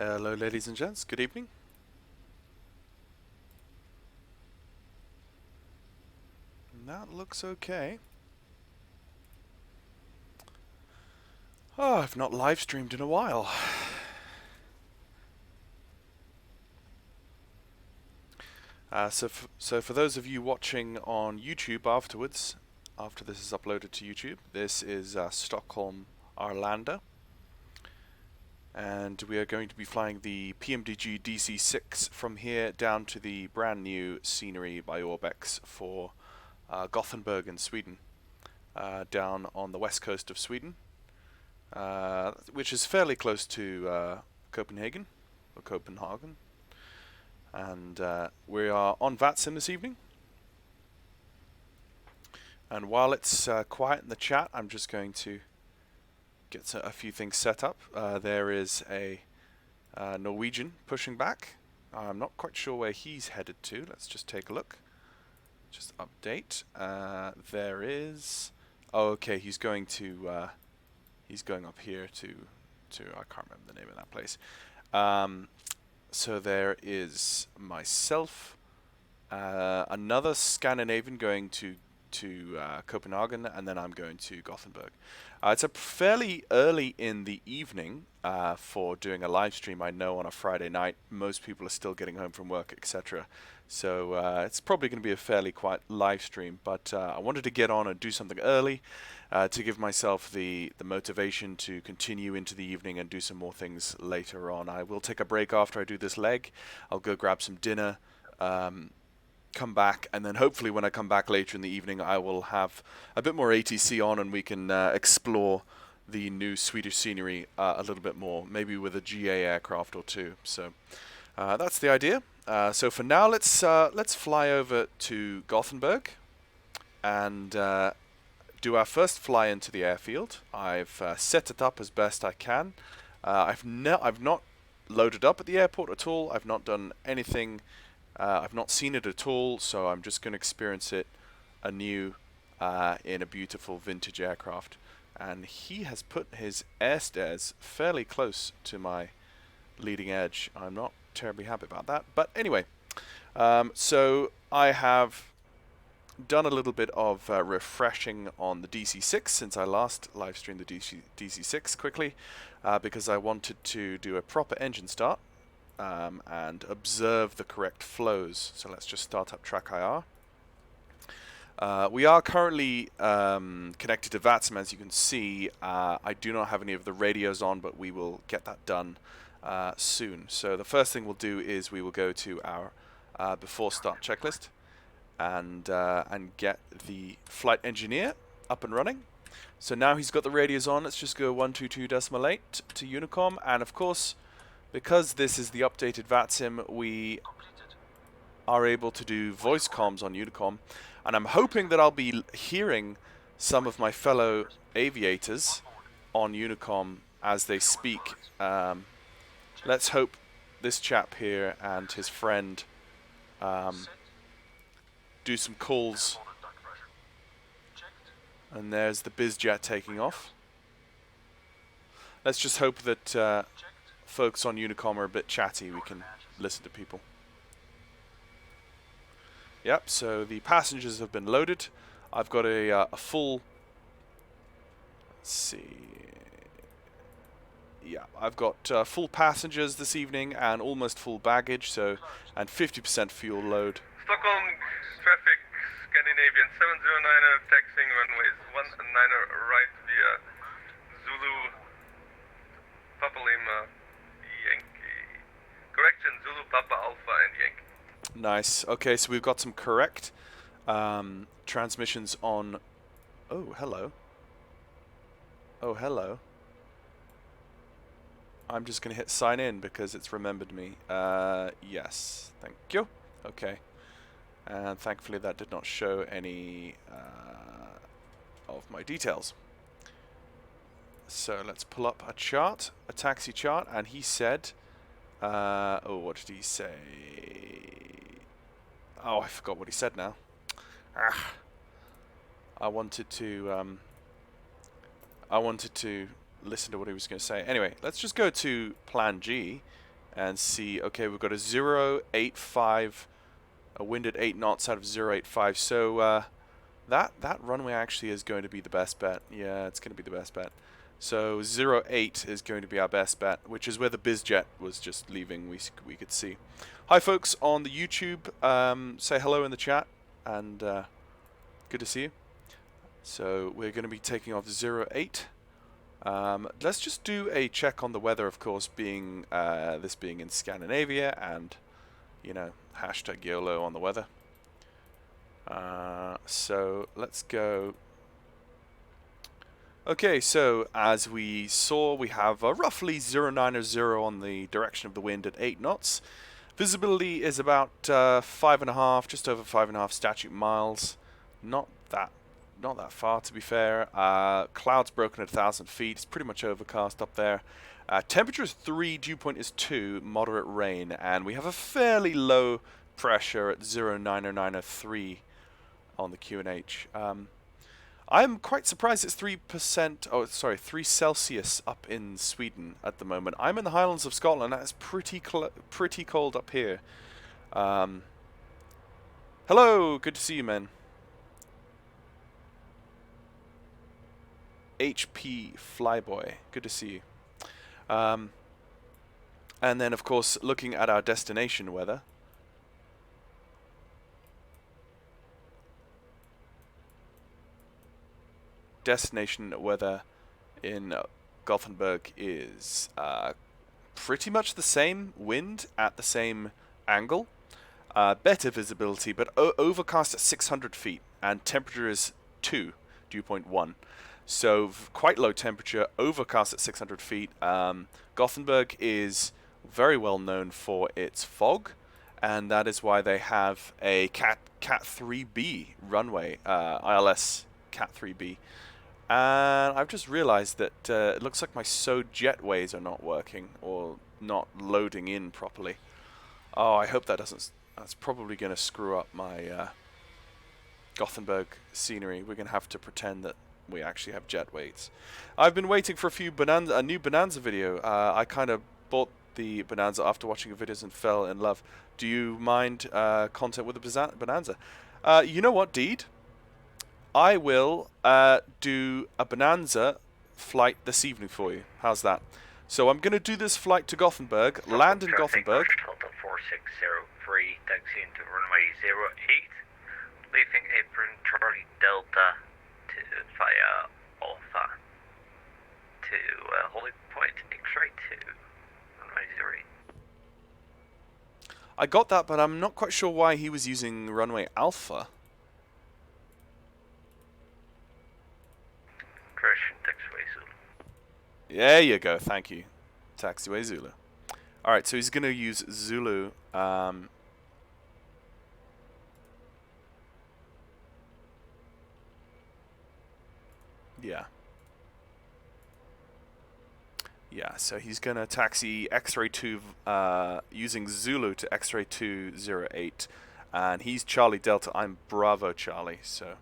Hello, ladies and gents. Good evening. That looks okay. Oh, I've not live streamed in a while. So for those of you watching on YouTube afterwards, after this is uploaded to YouTube, this is Stockholm, Arlanda. And we are going to be flying the PMDG DC-6 from here down to the brand new scenery by ORBX for Gothenburg in Sweden, down on the west coast of Sweden, which is fairly close to Copenhagen. And we are on VATSIM this evening. And while it's quiet in the chat, I'm just going to get a few things set up. There is a Norwegian pushing back. I'm not quite sure where he's headed to. Let's just take a look. Just update. There is... Oh, okay, he's going to... he's going up here to... I can't remember the name of that place. So there is myself, another Scandinavian going to Copenhagen, and then I'm going to Gothenburg. It's a fairly early in the evening for doing a live stream. I know on a Friday night most people are still getting home from work, etc. So it's probably going to be a fairly quiet live stream, but I wanted to get on and do something early to give myself the motivation to continue into the evening and do some more things later on. I will take a break after I do this leg. I'll go grab some dinner, come back, and then hopefully when I come back later in the evening I will have a bit more ATC on and we can explore the new Swedish scenery a little bit more, maybe with a GA aircraft or two. So that's the idea. So for now, let's fly over to Gothenburg and do our first fly into the airfield. I've set it up as best I can. I've not loaded up at the airport at all. I've not done anything. I've not seen it at all, so I'm just going to experience it anew in a beautiful vintage aircraft. And he has put his air stairs fairly close to my leading edge. I'm not terribly happy about that, but anyway, so I have done a little bit of refreshing on the DC-6 since I last live streamed the DC-6 quickly, because I wanted to do a proper engine start and observe the correct flows. So let's just start up track IR. We are currently connected to VATSIM, as you can see. I do not have any of the radios on, but we will get that done soon. So the first thing we'll do is we will go to our before start checklist and get the flight engineer up and running. So now he's got the radios on. Let's just go 122.8 to Unicom, and of course, because this is the updated VATSIM, we are able to do voice comms on Unicom, and I'm hoping that I'll be hearing some of my fellow aviators on Unicom as they speak. Let's hope this chap here and his friend do some calls. And there's the BizJet taking off. Let's just hope that folks on Unicom are a bit chatty. We can listen to people. Yep, so the passengers have been loaded. I've got a full... Let's see... Yeah, I've got full passengers this evening and almost full baggage, so, and 50% fuel load. Stockholm traffic, Scandinavian 709er, taxiing runways 19er right via Zulu, Papa Lima, Yankee. Correction, Zulu, Papa Alpha, and Yankee. Nice. Okay, so we've got some correct transmissions on... Oh, hello. Oh, hello. I'm just going to hit sign in because it's remembered me. Yes, thank you. Okay. And thankfully that did not show any of my details. So let's pull up a chart, a taxi chart, and he said... oh, what did he say? Oh, I forgot what he said now. Ah. I wanted to listen to what he was going to say. Anyway, let's just go to Plan G and see. Okay, we've got a 085, a wind at 8 knots out of 085. So that runway actually is going to be the best bet. Yeah, it's going to be the best bet. So 08 is going to be our best bet, which is where the BizJet was just leaving. We could see. Hi, folks on the YouTube. Say hello in the chat, and good to see you. So we're going to be taking off 08. Let's just do a check on the weather, of course, being this being in Scandinavia, and you know, hashtag YOLO on the weather. So let's go. Okay, so as we saw, we have roughly 090 on the direction of the wind at 8 knots. Visibility is about 5.5, just over 5.5 statute miles. Not that far, to be fair. Clouds broken at 1,000 feet. It's pretty much overcast up there. Temperature is 3, dew point is 2, moderate rain, and we have a fairly low pressure at 0.9093 on the QNH. I'm quite surprised it's 3%. Oh, sorry, 3 Celsius up in Sweden at the moment. I'm in the Highlands of Scotland. That's pretty cold up here. Hello, good to see you, man. HP Flyboy, good to see you. And then, of course, looking at our destination weather. Destination weather in Gothenburg is pretty much the same. Wind at the same angle. Better visibility, but overcast at 600 feet. And temperature is 2, dew point 1. So quite low temperature, overcast at 600 feet. Gothenburg is very well known for its fog, and that is why they have a Cat 3B runway, ILS Cat 3B. And I've just realized that it looks like my SO jetways are not working, or not loading in properly. Oh, I hope that doesn't. That's probably going to screw up my Gothenburg scenery. We're going to have to pretend that we actually have jetways. I've been waiting for a new Bonanza video. I kind of bought the Bonanza after watching your videos and fell in love. Do you mind content with the Bonanza? You know what, Deed? I will do a Bonanza flight this evening for you. How's that? So I'm going to do this flight to Gothenburg, land in Gothenburg. Delta 4603, taxiing to runway 08, leaving apron Charlie Delta to via Alpha to holding point X-ray to runway 08. I got that, but I'm not quite sure why he was using runway Alpha. Correction, taxiway Zulu. There you go, thank you. Taxiway Zulu. Alright, so he's going to use Zulu. Yeah. Yeah, so he's going to taxi X-ray 2 using Zulu to X-ray 208. And he's Charlie Delta, I'm Bravo Charlie. So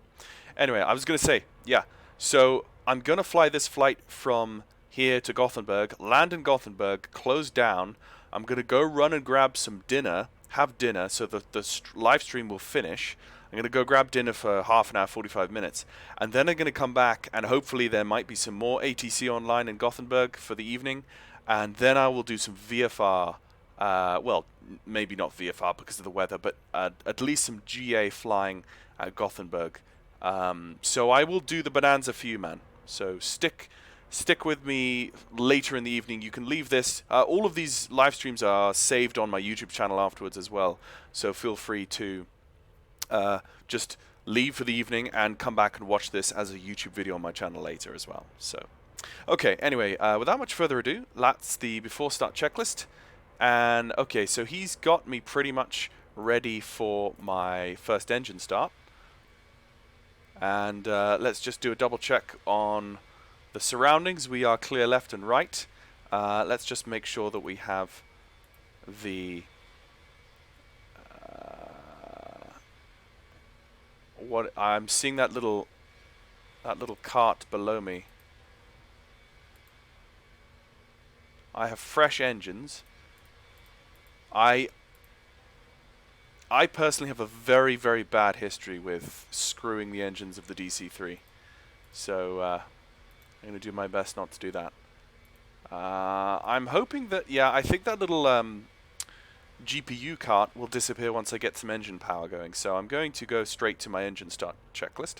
anyway, I was going to say, yeah. So I'm going to fly this flight from here to Gothenburg, land in Gothenburg, close down. I'm going to go run and grab some dinner, have dinner, so that the live stream will finish. I'm going to go grab dinner for half an hour, 45 minutes. And then I'm going to come back, and hopefully there might be some more ATC online in Gothenburg for the evening. And then I will do some VFR. Well, maybe not VFR because of the weather, but at least some GA flying at Gothenburg. So I will do the Bonanza for you, man. So stick with me later in the evening. You can leave this. All of these live streams are saved on my YouTube channel afterwards as well. So feel free to just leave for the evening and come back and watch this as a YouTube video on my channel later as well. So, okay. Anyway, without much further ado, that's the before start checklist. And okay, so he's got me pretty much ready for my first engine start. And let's just do a double check on the surroundings. We are clear left and right. Let's just make sure that we have the what I'm seeing, that little cart below me. I have fresh engines. I personally have a very, very bad history with screwing the engines of the DC-3. So I'm going to do my best not to do that. I'm hoping that, yeah, I think that little GPU cart will disappear once I get some engine power going. So I'm going to go straight to my engine start checklist.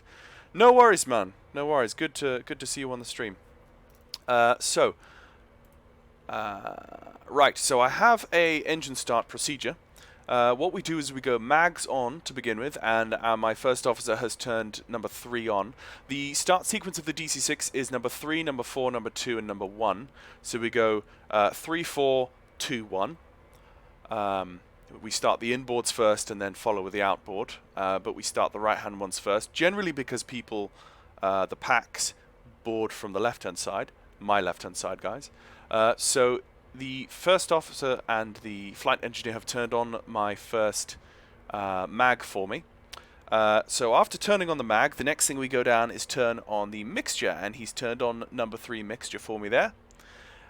No worries, man. No worries. Good to see you on the stream. Right, so I have a engine start procedure. What we do is we go mags on to begin with, and my first officer has turned number 3 on. The start sequence of the DC-6 is number 3, number 4, number 2, and number 1. So we go 3, 4, 2, 1. We start the inboards first and then follow with the outboard, but we start the right-hand ones first, generally because people, the packs, board from the left-hand side, my left-hand side, guys. So the first officer and the flight engineer have turned on my first mag for me. So after turning on the mag, the next thing we go down is turn on the mixture, and he's turned on number 3 mixture for me there.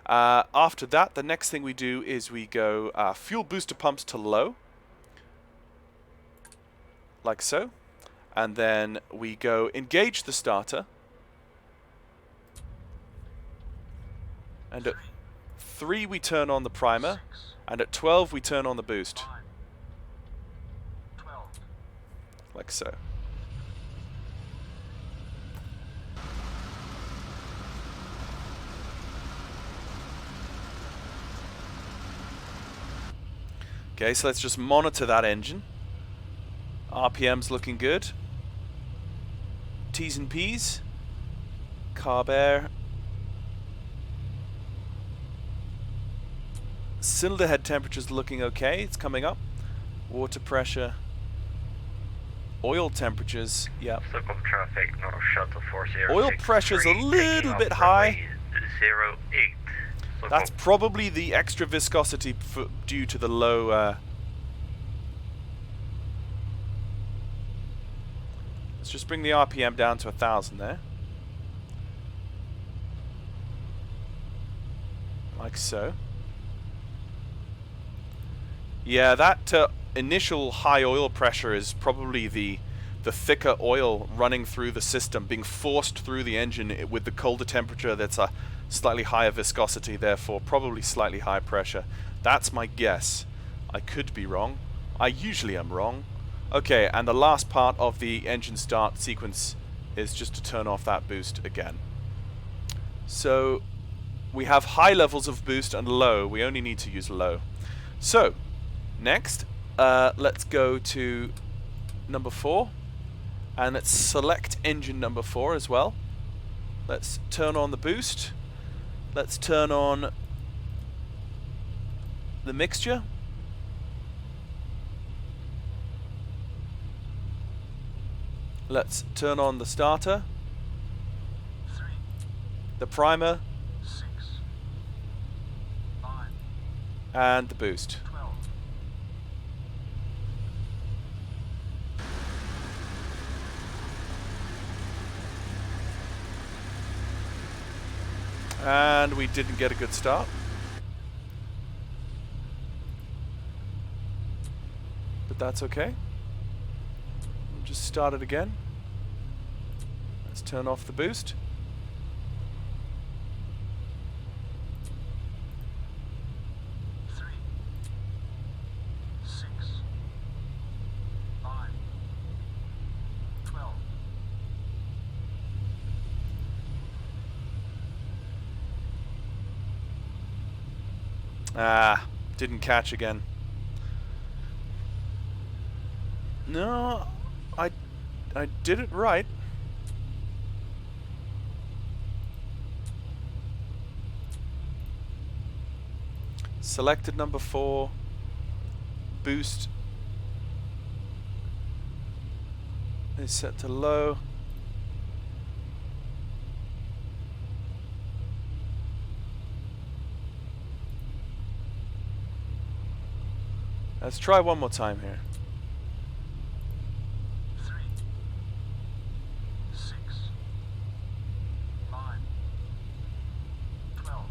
After that, the next thing we do is we go fuel booster pumps to low, like so, and then we go engage the starter, and at 3 we turn on the primer, and at 12 we turn on the boost, like so. Okay, so let's just monitor that engine. RPM's looking good. T's and P's. Carb air. Cylinder head temperature's looking okay. It's coming up. Water pressure. Oil temperatures. Yeah. Stockholm traffic, North Shuttle 406. Oil pressure's a little bit high. 08. That's probably the extra viscosity due to the low... Let's just bring the RPM down to 1,000 there. Like so. Yeah, that initial high oil pressure is probably the thicker oil running through the system, being forced through the engine with the colder temperature. That's a slightly higher viscosity, therefore probably slightly high pressure. That's my guess. I could be wrong. I usually am wrong. Okay, and the last part of the engine start sequence is just to turn off that boost again. So we have high levels of boost and low. We only need to use low. So next, let's go to number 4, and let's select engine number 4 as well. Let's turn on the boost. Let's turn on the mixture. Let's turn on the starter. 3, The primer. 6, 5, And the boost. 12. And we didn't get a good start. But that's okay. We'll just start it again. Let's turn off the boost. Three, 6, 5, 12. Ah, didn't catch again. No, I did it right. Selected number 4. Boost is set to low. Let's try one more time here. 3, 6, 5, 12.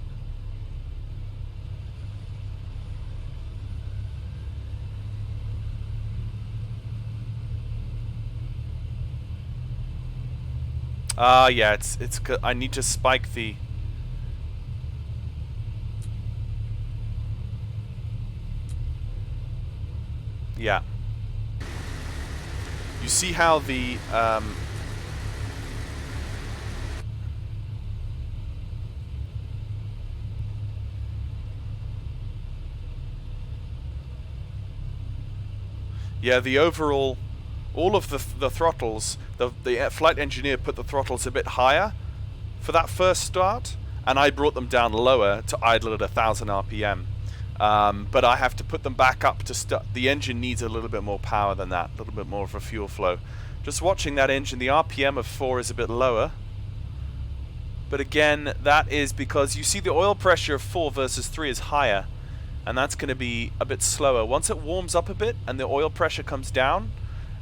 Yeah, I need to spike the... Yeah. You see how the, yeah, the overall, all of the throttles, the flight engineer put the throttles a bit higher for that first start, and I brought them down lower to idle at 1,000 RPM. But I have to put them back up to start. The engine needs a little bit more power than that, a little bit more of a fuel flow. Just watching that engine, the RPM of 4 is a bit lower. But again, that is because you see the oil pressure of 4 versus 3 is higher. And that's going to be a bit slower. Once it warms up a bit and the oil pressure comes down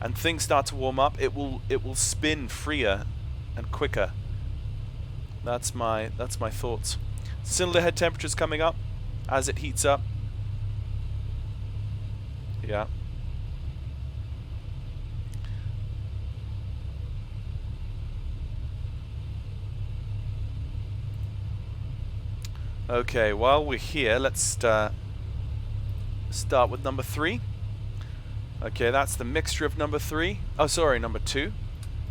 and things start to warm up, it will spin freer and quicker. That's my thoughts. Cylinder head temperature's coming up as it heats up. Yeah. Okay, while we're here, let's start with number 3. Okay, that's the mixture of number 3. Oh, sorry, number 2.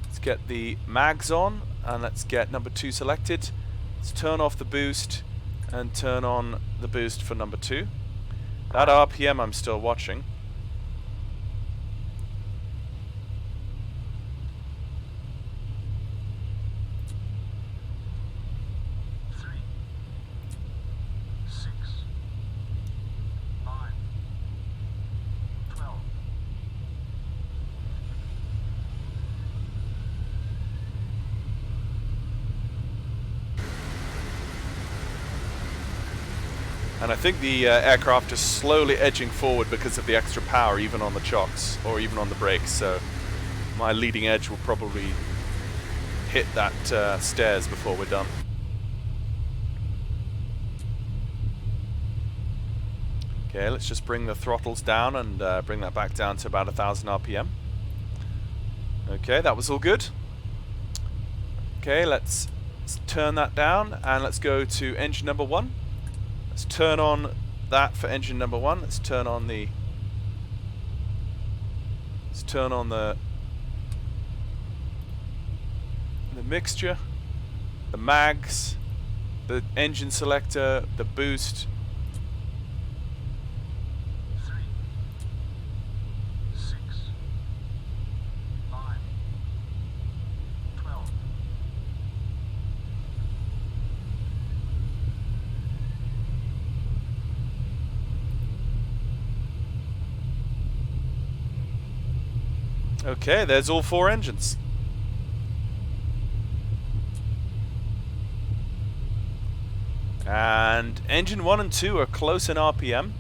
Let's get the mags on, and let's get number 2 selected. Let's turn off the boost and turn on the boost for number 2. That RPM I'm still watching. And I think the aircraft is slowly edging forward because of the extra power, even on the chocks or even on the brakes. So my leading edge will probably hit that stairs before we're done. Okay, let's just bring the throttles down and bring that back down to about 1,000 RPM. Okay, that was all good. Okay, let's turn that down and let's go to engine number 1. Let's turn on that for engine number 1. Let's turn on the mixture, the mags, the engine selector, the boost. 3, 6, 5, 12. Okay, there's all 4 engines. And engine 1 and 2 are close in RPM.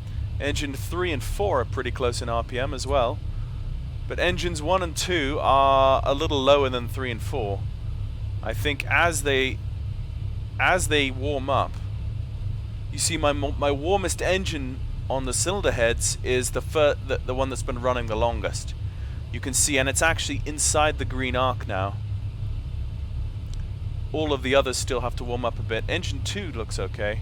Engine 3 and 4 are pretty close in RPM as well. But engines 1 and 2 are a little lower than 3 and 4. I think as they warm up, you see my warmest engine on the cylinder heads is the one that's been running the longest. You can see, and it's actually inside the green arc now. All of the others still have to warm up a bit. Engine 2 looks okay.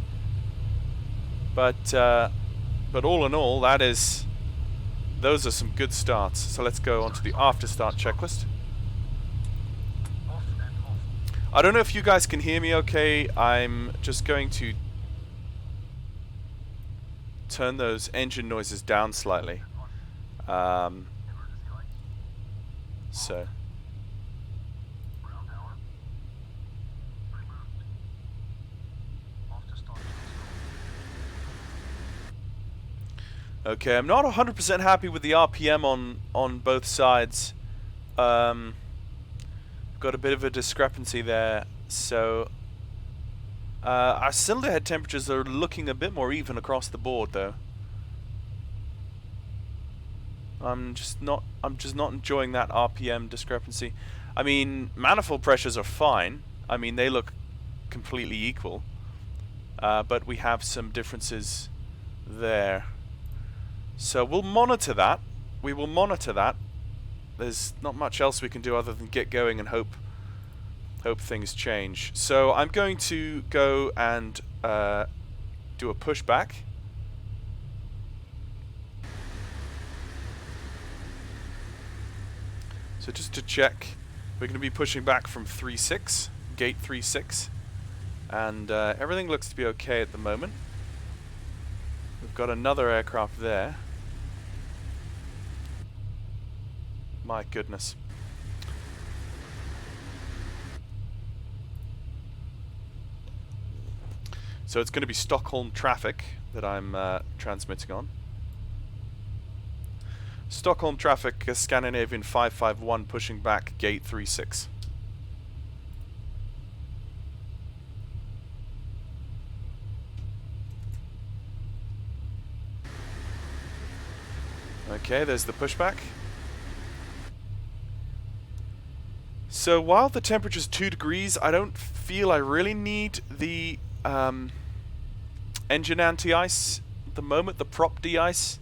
But all in all, those are some good starts. So let's go on to the after start checklist. Off and off. I don't know if you guys can hear me okay. I'm just going to turn those engine noises down slightly. Emergency light. So Ground power. Removed. Off to start. okay, I'm not 100% happy with the RPM on both sides. Got a bit of a discrepancy there. So our cylinder head temperatures are looking a bit more even across the board, though. I'm just not enjoying that RPM discrepancy. I mean, manifold pressures are fine. I mean, they look completely equal. But we have some differences there. So we'll monitor that. We will monitor that. There's not much else we can do other than get going and hope Hope things change. So I'm going to go and do a pushback. So just to check, we're going to be pushing back from 3.6, gate 3.6, and everything looks to be okay at the moment. We've got another aircraft there. My goodness. So it's going to be Stockholm traffic that I'm transmitting on. Stockholm traffic, Scandinavian 551 pushing back, gate 36. Okay, there's the pushback. So while the temperature's 2 degrees, I don't feel I really need the engine anti-ice at the moment, the prop de-ice.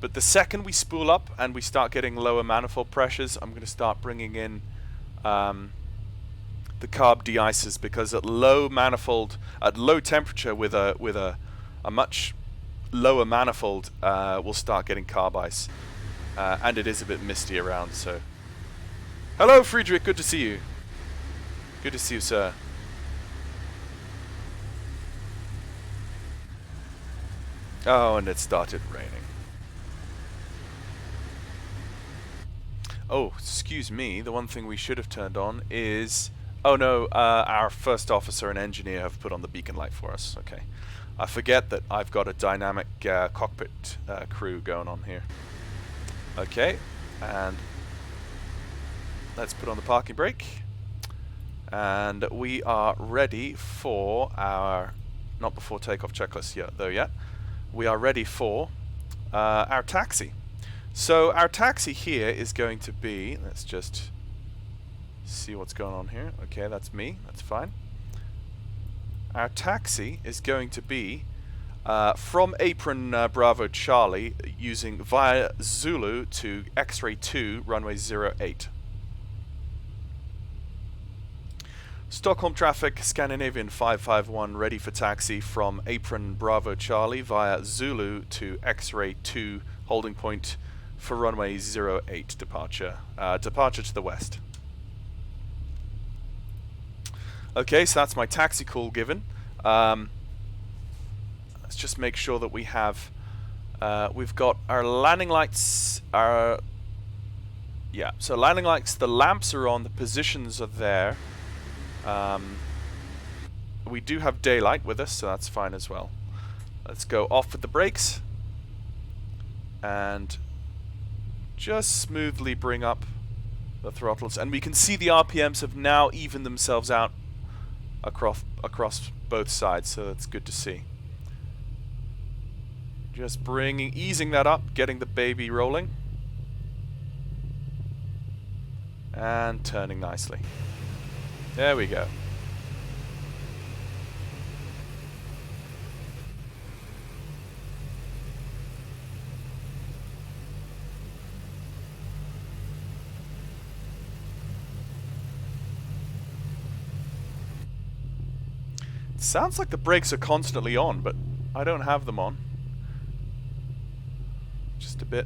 But the second we spool up and we start getting lower manifold pressures, I'm going to start bringing in the carb de-icers, because at low manifold, at low temperature with a much lower manifold, we'll start getting carb ice, and it is a bit misty around. So, hello, Friedrich. Good to see you. Good to see you, sir. Oh, and it started raining. Oh, excuse me, the one thing we should have turned on is... Oh no, our first officer and engineer have put on the beacon light for us. Okay. I forget that I've got a dynamic cockpit crew going on here. Okay, and let's put on the parking brake. And we are ready for our... Not before takeoff checklist yet, though, yet. We are ready for our taxi. So our taxi here is going to be, let's just see what's going on here. Okay, that's me, that's fine. Our taxi is going to be from apron Bravo Charlie, using via Zulu to X-ray 2, runway 08. Stockholm traffic, Scandinavian 551, ready for taxi from apron Bravo Charlie via Zulu to X-ray 2, holding point for runway 08 departure. Departure to the west. Okay, so that's my taxi call given. Let's just make sure that we have... we've got our landing lights... yeah, so landing lights, the lamps are on, the positions are there. We do have daylight with us, so that's fine as well. Let's go off with the brakes. And... just smoothly bring up the throttles, and we can see the RPMs have now evened themselves out across both sides, so that's good to see. Just easing that up, getting the baby rolling, and turning nicely. There we go. Sounds like the brakes are constantly on, but I don't have them on. Just a bit.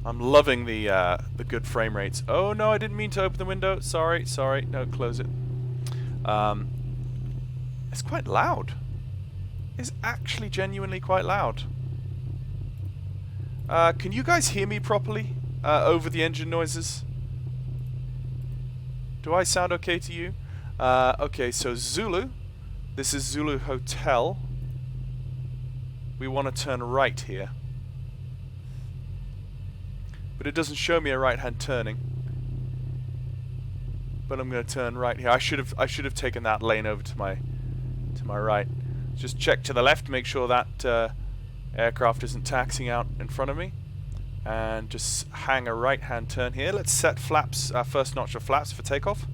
I'm loving the good frame rates. Oh no, I didn't mean to open the window. Sorry. No, close it. It's quite loud. It's actually genuinely quite loud. Can you guys hear me properly over the engine noises? Do I sound okay to you? Okay, so Zulu. This is Zulu Hotel. We want to turn right here. But it doesn't show me a right-hand turning. But I'm going to turn right here. I should have taken that lane over to my right. Just check to the left, make sure that aircraft isn't taxiing out in front of me. And just hang a right-hand turn here. Let's set flaps, our first notch of flaps for takeoff.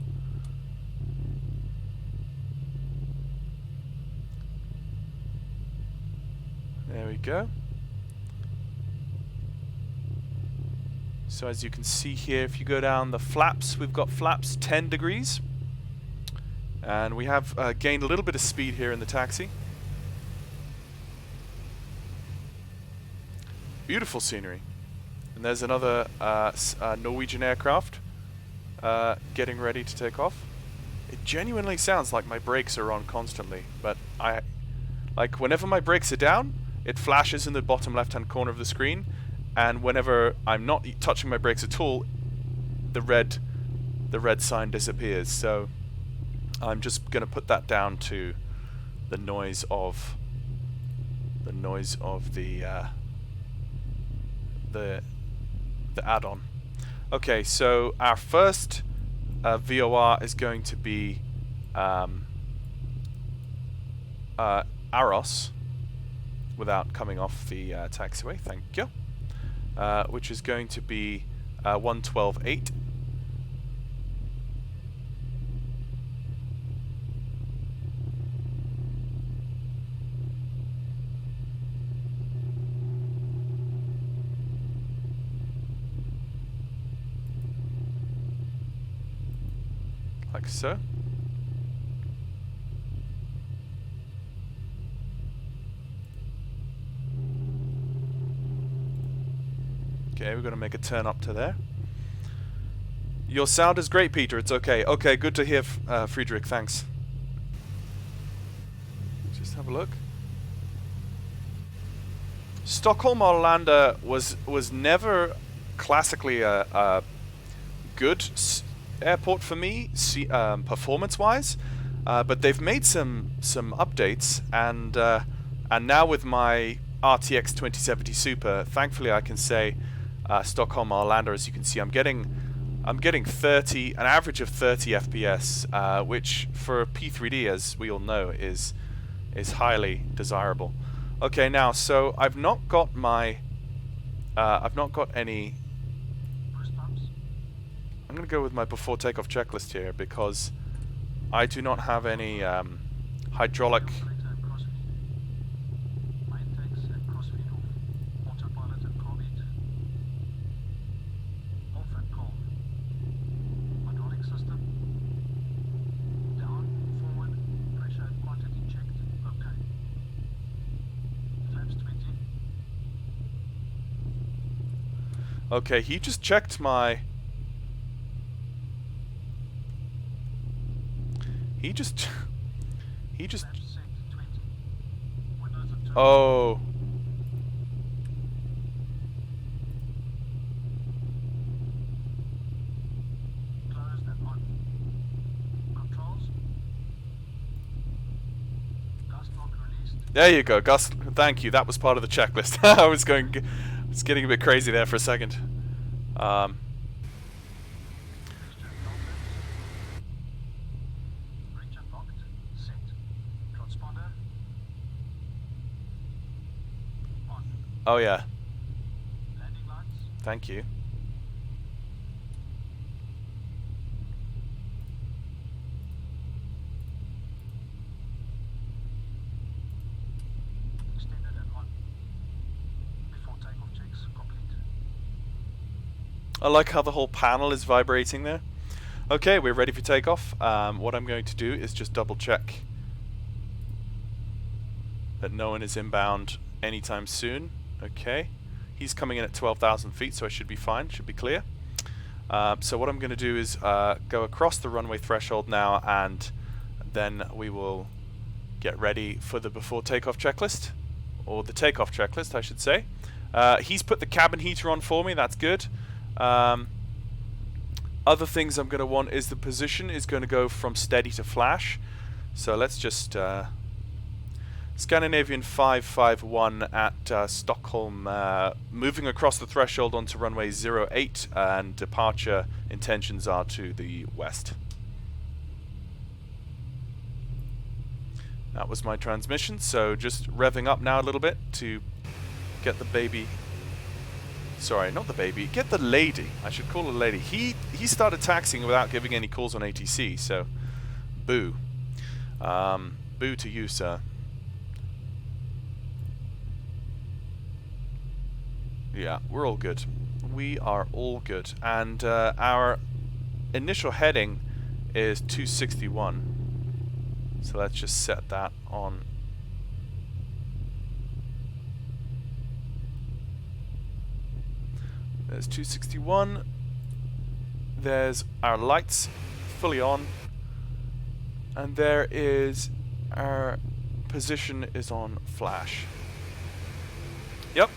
There we go. So as you can see here, if you go down the flaps, we've got flaps 10 degrees. And we have gained a little bit of speed here in the taxi. Beautiful scenery. And there's another Norwegian aircraft getting ready to take off. It genuinely sounds like my brakes are on constantly, but like whenever my brakes are down, it flashes in the bottom left-hand corner of the screen, and whenever I'm not touching my brakes at all, the red sign disappears. So I'm just going to put that down to the noise of the add-on. Okay, so our first VOR is going to be Aros, without coming off the taxiway, thank you, which is going to be 112.8. Like so. Okay, we're going to make a turn up to there. Your sound is great, Peter. It's okay. Okay, good to hear, Friedrich. Thanks. Just have a look. Stockholm Arlanda was never classically a good airport for me, performance-wise, but they've made some updates, and now with my RTX 2070 Super, thankfully I can say Stockholm Arlanda, as you can see, I'm getting an average of 30 FPS, which for P3D, as we all know, is highly desirable. Okay, now so I've not got any. I'm going to go with my before takeoff checklist here because I do not have any hydraulic. Okay, he just checked my. He just. Oh. There you go, Gus. Thank you. That was part of the checklist. I was getting a bit crazy there for a second. Oh yeah. Thank you. I like how the whole panel is vibrating there. Okay, we're ready for takeoff. What I'm going to do is just double check that no one is inbound anytime soon. Okay, he's coming in at 12,000 feet, so I should be fine, should be clear. So what I'm going to do is go across the runway threshold now, and then we will get ready for the before takeoff checklist, or the takeoff checklist, I should say. He's put the cabin heater on for me, that's good. Other things I'm going to want is the position is going to go from steady to flash. So let's just Scandinavian 551 at Stockholm, moving across the threshold onto runway 08, and departure intentions are to the west. That was my transmission, so just revving up now a little bit to get the baby. Sorry, not the baby. Get the lady. I should call her lady. He started taxiing without giving any calls on ATC, so boo. Boo to you, sir. Yeah, we're all good. we are all good. And our initial heading is 261. So let's just set that on. There's 261. There's our lights fully on. And there is our position is on flash. Yep.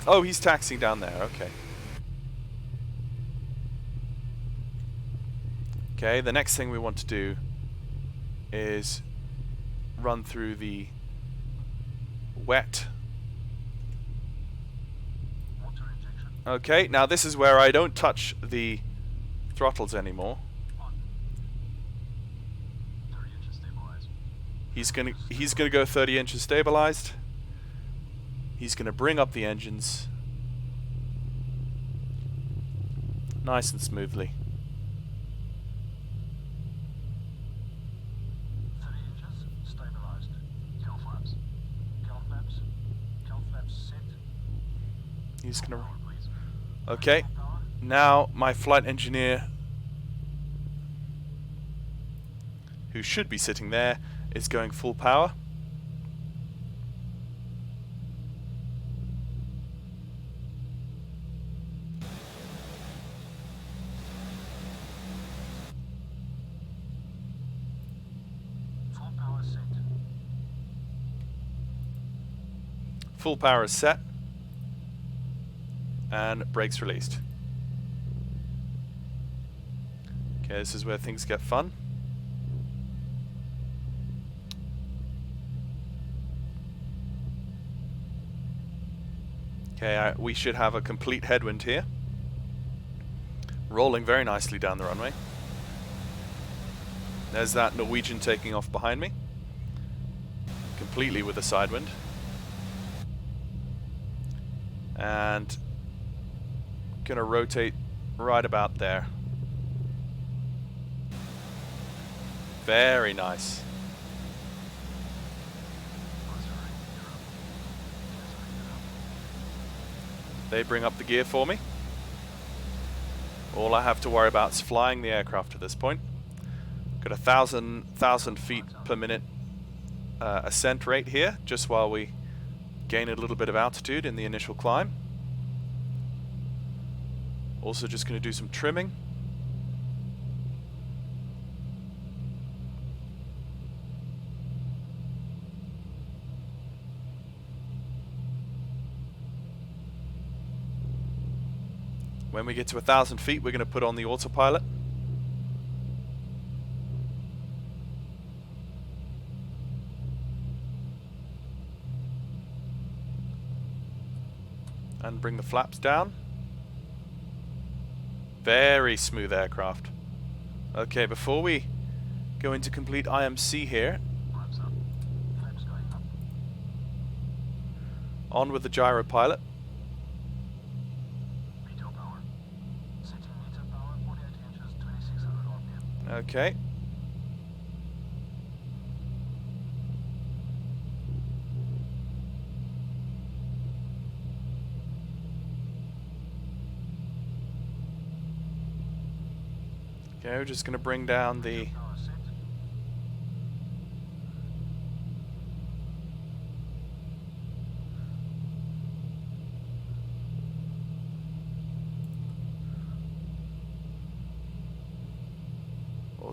Oh, he's taxiing down there. Okay. Okay, the next thing we want to do is run through the wet. Water injection. Okay, now this is where I don't touch the throttles anymore. On. 30 inches stabilized. He's gonna go 30 inches stabilized. He's gonna bring up the engines nice and smoothly. 30 inches stabilized. Kill flaps. Kill flaps. Kill flaps set. He's gonna. Power, please. Okay, Power. now my flight engineer, who should be sitting there, is going full power. Full power set. Full power is set. And brakes released. Okay, this is where things get fun. Okay, we should have a complete headwind here. Rolling very nicely down the runway. There's that Norwegian taking off behind me. Completely with a sidewind. And gonna rotate right about there. Very nice. They bring up the gear for me. All I have to worry about is flying the aircraft at this point. Got 1,000 feet per minute ascent rate here, just while we gain a little bit of altitude in the initial climb. Also just going to do some trimming. When we get to 1,000 feet, we're going to put on the autopilot. And bring the flaps down. Very smooth aircraft. Okay, before we go into complete IMC here, Flaps up. Flaps going up. on with the gyro pilot. Meteor power. Setting meteor power 48 inches, 2600 RPM. Okay. Okay, we're just going to bring down the Power set.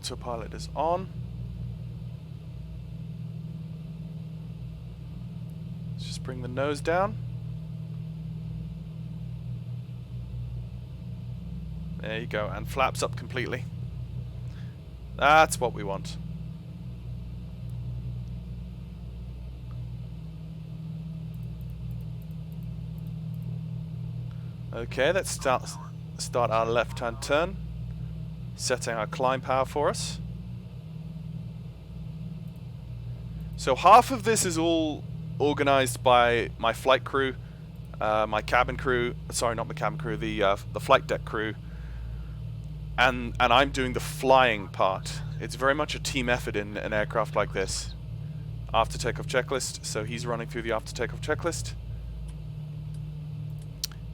autopilot is on. Let's just bring the nose down. There you go, and flaps up completely. That's what we want. Okay, let's start our left-hand turn, setting our climb power for us. So half of this is all organized by my flight crew, my cabin crew. Sorry, not the cabin crew, the flight deck crew. And I'm doing the flying part. It's very much a team effort in an aircraft like this. After takeoff checklist, so he's running through the after takeoff checklist.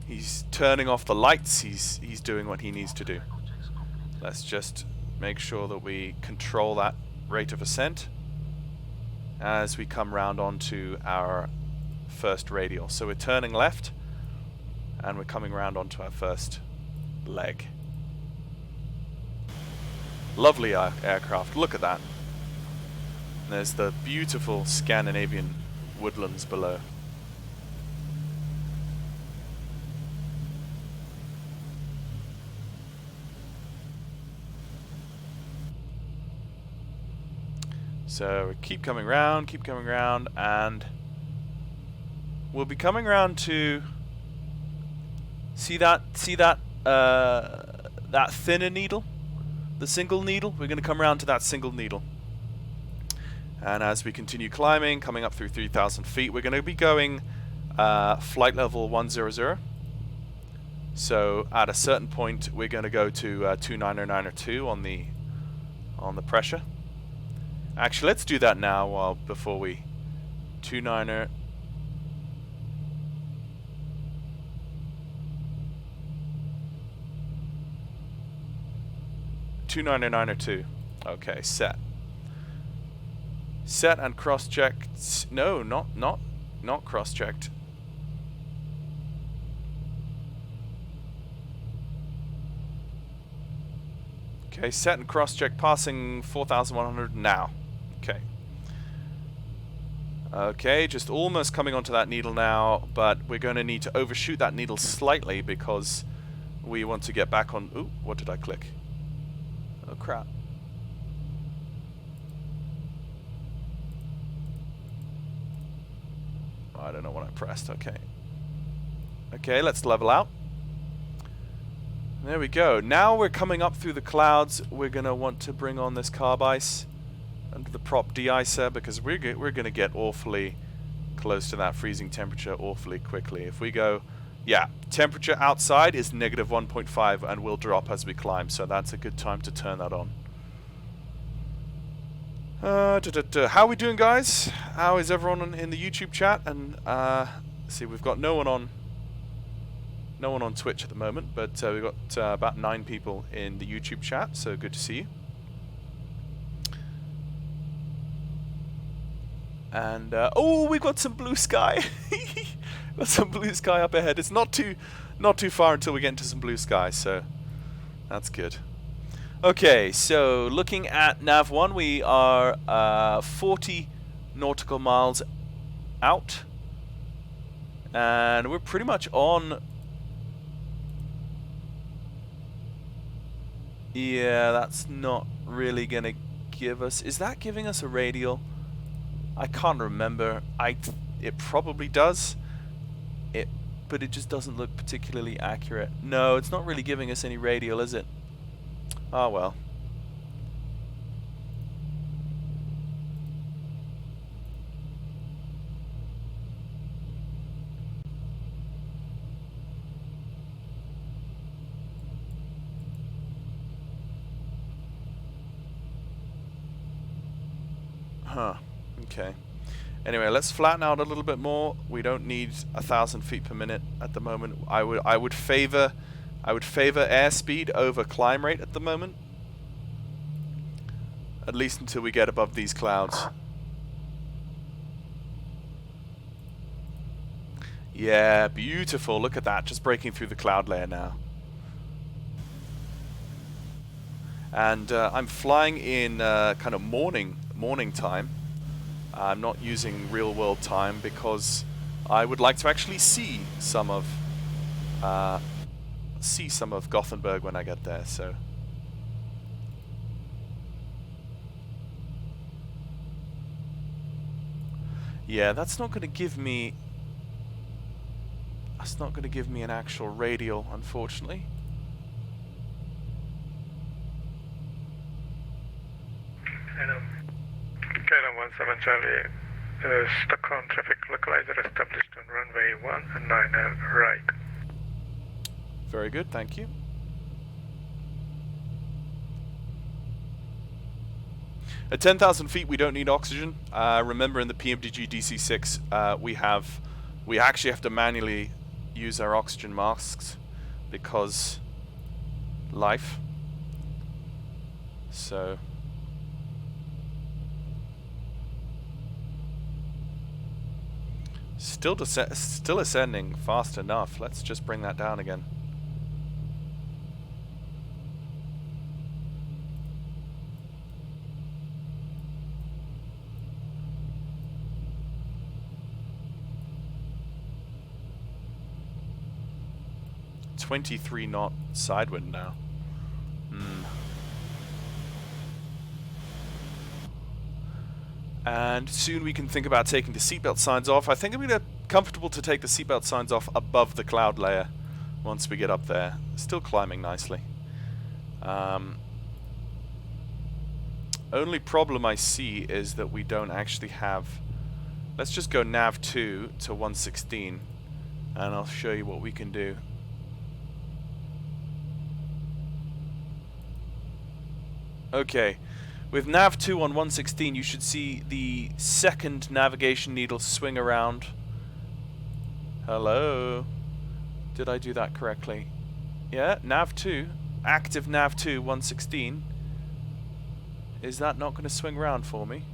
He's turning off the lights. He's doing what he needs to do. Let's just make sure that we control that rate of ascent as we come round onto our first radial. So we're turning left and we're coming round onto our first leg. Lovely aircraft. Look at that. And there's the beautiful Scandinavian woodlands below. So we keep coming round, and we'll be coming round to see that that thinner needle, the single needle. We're going to come round to that single needle, and as we continue climbing, coming up through 3,000 feet, we're going to be going flight level 100. So at a certain point, we're going to go to 290902 on the pressure. Actually, let's do that now before we 290902. Okay, set. Set and cross-checked. No, not cross-checked. Okay, set and cross-check, passing 4,100 now. Okay. Okay, just almost coming onto that needle now, but we're going to need to overshoot that needle slightly because we want to get back on... Ooh, what did I click? Oh, crap. I don't know what I pressed. Okay. Okay, let's level out. There we go. Now we're coming up through the clouds. We're going to want to bring on this carb ice under the prop de-icer because we're going to get awfully close to that freezing temperature awfully quickly. If we go, yeah, temperature outside is negative 1.5 and will drop as we climb, so that's a good time to turn that on. How are we doing, guys? How is everyone in the YouTube chat? And see, we've got no one on Twitch at the moment, but we've got about 9 people in the YouTube chat, so good to see you. And oh, we've got some blue sky. Got some blue sky up ahead. It's not too far until we get into some blue sky, so that's good. Okay, so looking at nav1, we are 40 nautical miles out, and we're pretty much on. Yeah, that's not really gonna give us. Is that giving us a radial? I can't remember. It probably does. But it just doesn't look particularly accurate. No, it's not really giving us any radial, is it? Oh well. Huh. Okay. Anyway, let's flatten out a little bit more. We don't need 1,000 feet per minute at the moment. I would favor airspeed over climb rate at the moment. At least until we get above these clouds. Yeah, beautiful. Look at that, just breaking through the cloud layer now. And I'm flying in kind of morning time. I'm not using real world time because I would like to actually see some of Gothenburg when I get there. So yeah, that's not going to give me an actual radial, unfortunately. Kilo 17 Charlie, Stockholm traffic localizer established on runway 19 right. Very good, thank you. At 10,000 feet, we don't need oxygen. Remember, in the PMDG DC-6, we actually have to manually use our oxygen masks because life. So still ascending fast enough. Let's just bring that down again. .23 knot sidewind now. And soon we can think about taking the seatbelt signs off. I think I'm comfortable to take the seatbelt signs off above the cloud layer once we get up there. Still climbing nicely. Only problem I see is that we don't actually have... Let's just go nav 2 to 116 and I'll show you what we can do. Okay, with nav 2 on 116 you should see the second navigation needle swing around. Hello? Did I do that correctly? Yeah, nav 2, active nav 2 116. Is that not going to swing around for me?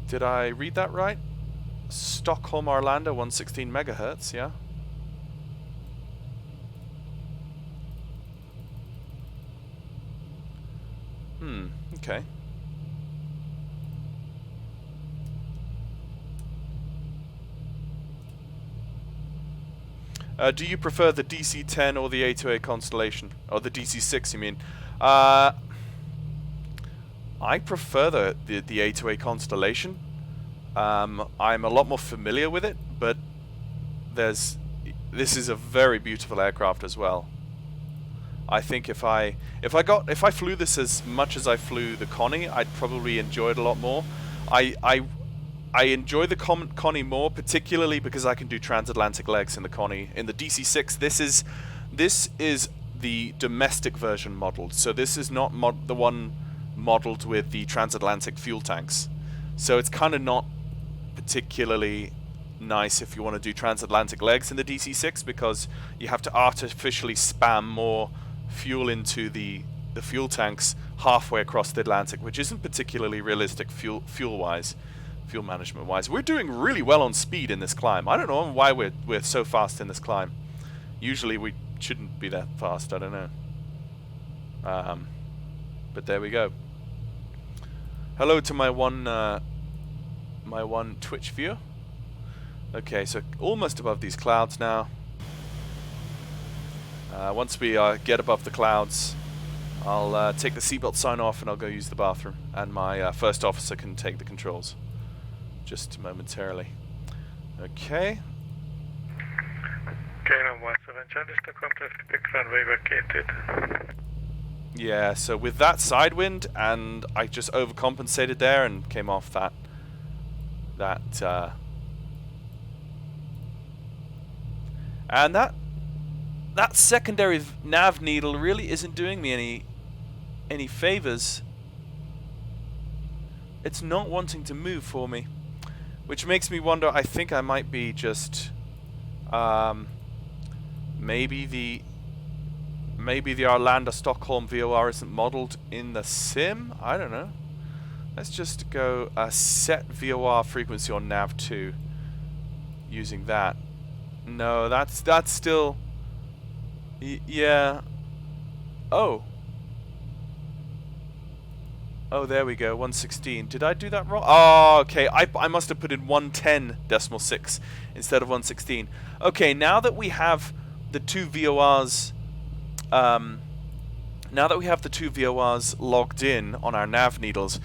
Did I read that right? Stockholm, Arlanda, 116 megahertz, yeah? Okay. Do you prefer the DC-10 or the A2A Constellation? Or the DC-6, you mean? I prefer the A2A Constellation. I'm a lot more familiar with it, but this is a very beautiful aircraft as well. I think if I flew this as much as I flew the Connie, I'd probably enjoy it a lot more. I enjoy the Connie more, particularly because I can do transatlantic legs in the Connie. In the DC-6, this is the domestic version modeled, so this is not the one modeled with the transatlantic fuel tanks. So it's kind of not particularly nice if you want to do transatlantic legs in the DC-6 because you have to artificially spam more fuel into the fuel tanks halfway across the Atlantic, which isn't particularly realistic fuel management wise. We're doing really well on speed in this climb. I don't know why we're so fast in this climb. Usually we shouldn't be that fast. I don't know. But there we go. Hello to my one Twitch viewer. Okay, so almost above these clouds now. Once we get above the clouds, I'll take the seatbelt sign off and I'll go use the bathroom, and my first officer can take the controls just momentarily. Okay. KLM 17 Charlie, Stockholm traffic, runway vacated. Yeah, so with that sidewind, and I just overcompensated there and came off that secondary nav needle really isn't doing me any favors. It's not wanting to move for me, which makes me wonder. I think I might be just maybe the Arlanda Stockholm VOR isn't modeled in the sim. I don't know. Let's just go set VOR frequency on nav 2 using that. No, that's still yeah. Oh, there we go. 116. Did I do that wrong? Oh, okay. I must have put in 110.6 instead of 116. Okay, now that we have the two VORs, logged in on our nav needles,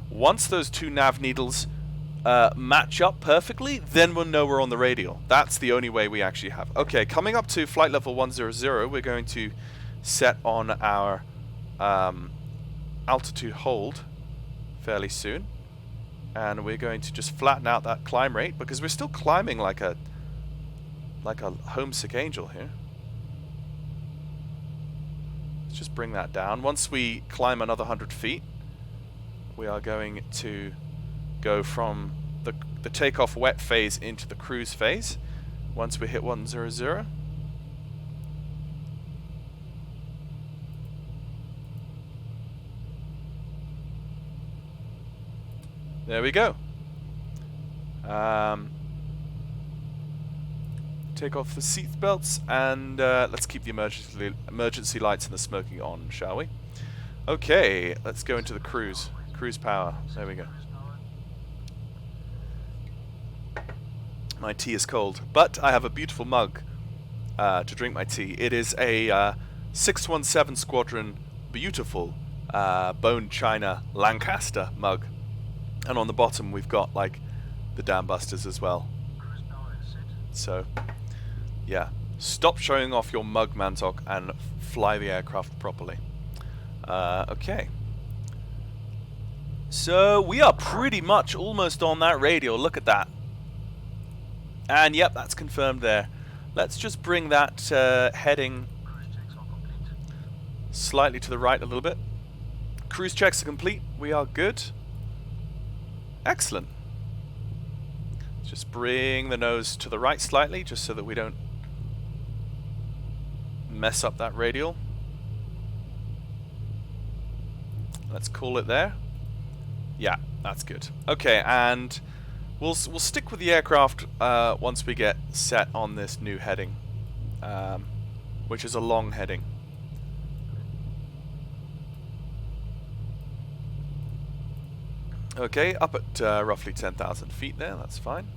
once those two nav needles match up perfectly, then we'll know we're on the radial. That's the only way we actually have. Okay, coming up to flight level 100, we're going to set on our altitude hold fairly soon, and we're going to just flatten out that climb rate because we're still climbing like a homesick angel here. Let's just bring that down. Once we climb another 100 feet, we are going to go from the takeoff wet phase into the cruise phase once we hit 100. There we go. Take off the seat belts and let's keep the emergency lights and the smoking on, shall we? Okay, let's go into the cruise. Cruise power. There we go. My tea is cold, but I have a beautiful mug to drink my tea. It is a 617 Squadron beautiful bone china Lancaster mug. And on the bottom we've got like the dam busters as well. So, yeah. Stop showing off your mug, Mantok, and fly the aircraft properly. Okay. So, we are pretty much almost on that radial. Look at that. And, yep, that's confirmed there. Let's just bring that heading slightly to the right a little bit. Cruise checks are complete. We are good. Excellent. Just bring the nose to the right slightly, just so that we don't mess up that radial. Let's call it there. Yeah, that's good. Okay, and we'll stick with the aircraft once we get set on this new heading, which is a long heading. Okay, up at roughly 10,000 feet there, that's fine.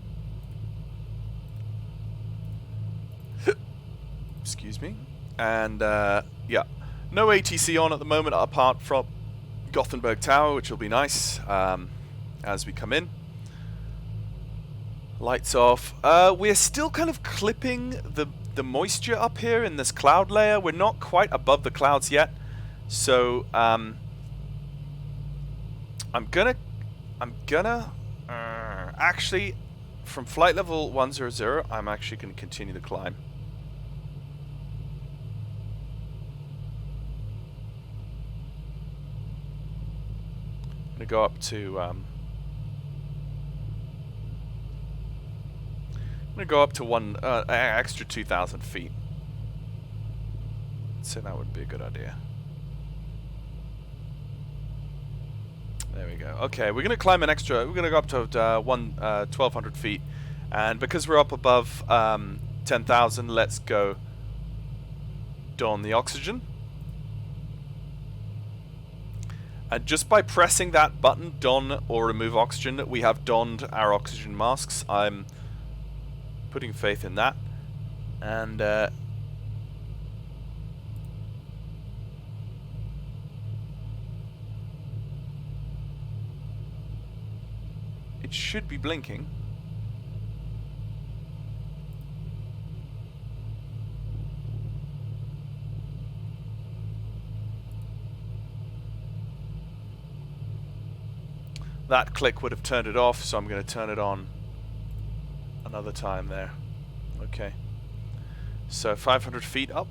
Excuse me. And, yeah, no ATC on at the moment apart from Gothenburg Tower, which will be nice as we come in. Lights off. We're still kind of clipping the moisture up here in this cloud layer. We're not quite above the clouds yet. So, I'm gonna actually, from flight level 100, I'm actually going to continue the climb. I'm going to go up to one extra 2,000 feet. So that would be a good idea. There we go. Okay, we're going to climb an extra. We're going to go up to 1,200 feet, and because we're up above 10,000, let's go don the oxygen. And just by pressing that button, don or remove oxygen, we have donned our oxygen masks. I'm putting faith in that, and it should be blinking. That click would have turned it off, so I'm going to turn it on another time there. Okay. So 500 feet up.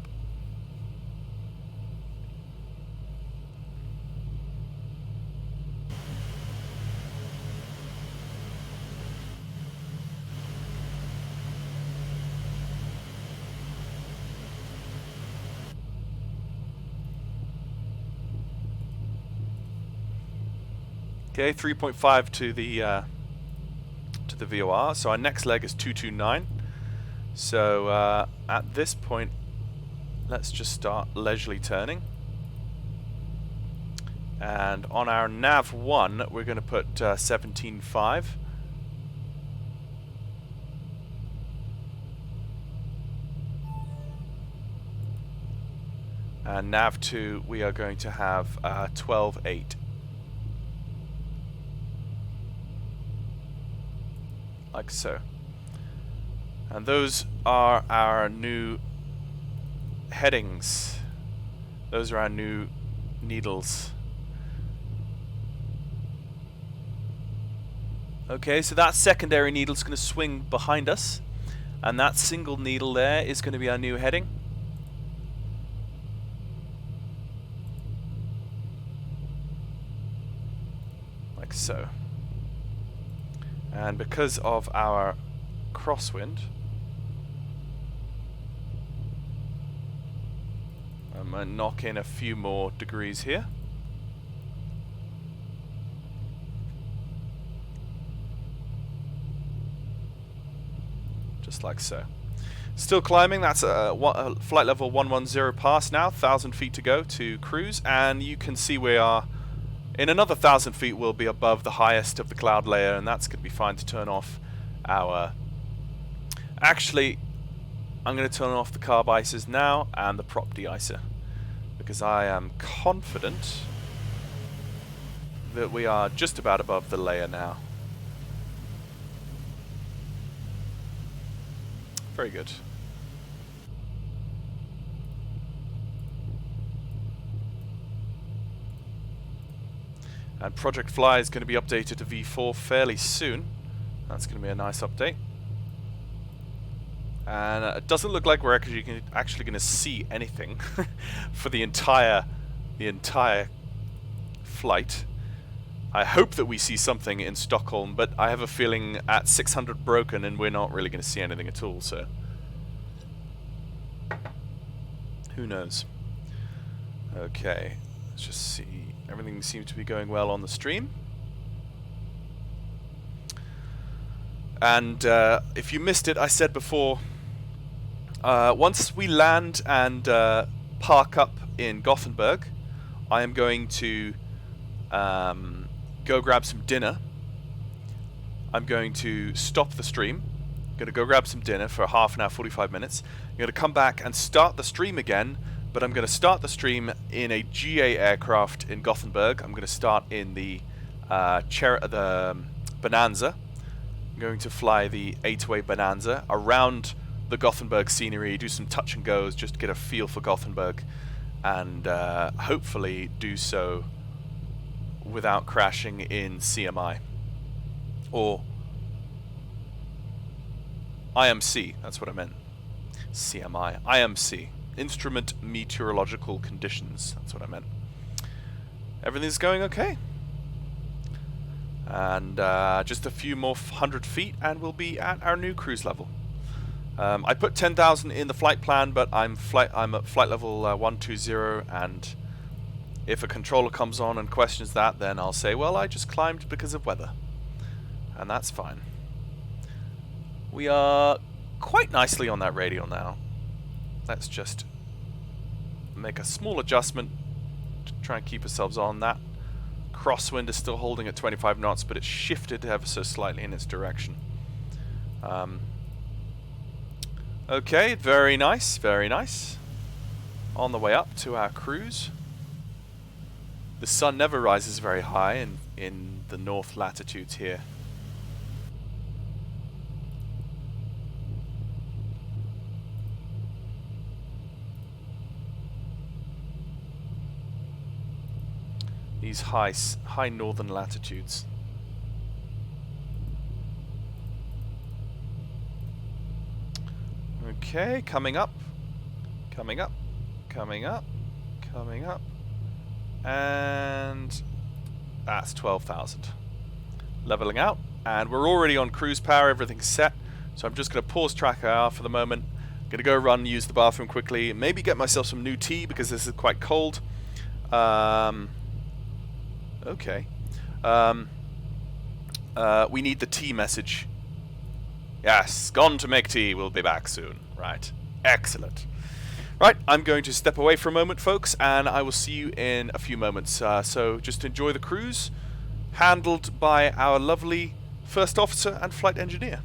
Okay, 3.5 to the VOR. So our next leg is 229. So at this point, let's just start leisurely turning. And on our nav 1, we're going to put 17.5. And nav 2, we are going to have 12.8. Like so. And those are our new headings. Those are our new needles. Okay, so that secondary needle is going to swing behind us, and that single needle there is going to be our new heading. Like so. And because of our crosswind, I'm going to knock in a few more degrees here. Just like so. Still climbing. That's a flight level 110 pass now. 1,000 feet to go to cruise, and you can see we are in another 1,000 feet. We'll be above the highest of the cloud layer, and that's going to be fine to turn off our. Actually, I'm going to turn off the carb icers now and the prop de-icer, because I am confident that we are just about above the layer now. Very good. And Project Fly is going to be updated to V4 fairly soon. That's going to be a nice update. And it doesn't look like we're actually going to see anything for the entire flight. I hope that we see something in Stockholm, but I have a feeling at 600 broken and we're not really going to see anything at all, so who knows. Okay, let's just see. Everything seems to be going well on the stream. And if you missed it, I said before, once we land and park up in Gothenburg, I am going to go grab some dinner. I'm going to stop the stream. I'm going to go grab some dinner for half an hour, 45 minutes. I'm going to come back and start the stream again, but I'm going to start the stream in a GA aircraft in Gothenburg. I'm going to start in the Bonanza. I'm going to fly the 8-way Bonanza around the Gothenburg scenery, do some touch and goes just to get a feel for Gothenburg, and hopefully do so without crashing in CMI or IMC. That's what I meant. CMI, IMC, Instrument Meteorological Conditions. That's what I meant. Everything's going okay. And just a few more 100 feet and we'll be at our new cruise level. I put 10,000 in the flight plan, but I'm at flight level 120, and if a controller comes on and questions that, then I'll say, well, I just climbed because of weather. And that's fine. We are quite nicely on that radial now. Let's just make a small adjustment to try and keep ourselves on that. Crosswind is still holding at 25 knots, but it's shifted ever so slightly in its direction. Okay, very nice, very nice. On the way up to our cruise. The sun never rises very high in the north latitudes here. These high northern latitudes. Okay, coming up, coming up, coming up, coming up, and that's 12,000. Leveling out, and we're already on cruise power, everything's set, so I'm just going to pause track IR for the moment. I'm going to go run, use the bathroom quickly, maybe get myself some new tea because this is quite cold. Okay. We need the tea message. Yes, gone to make tea. We'll be back soon. Right. Excellent. Right, I'm going to step away for a moment, folks, and I will see you in a few moments. So just enjoy the cruise, handled by our lovely first officer and flight engineer.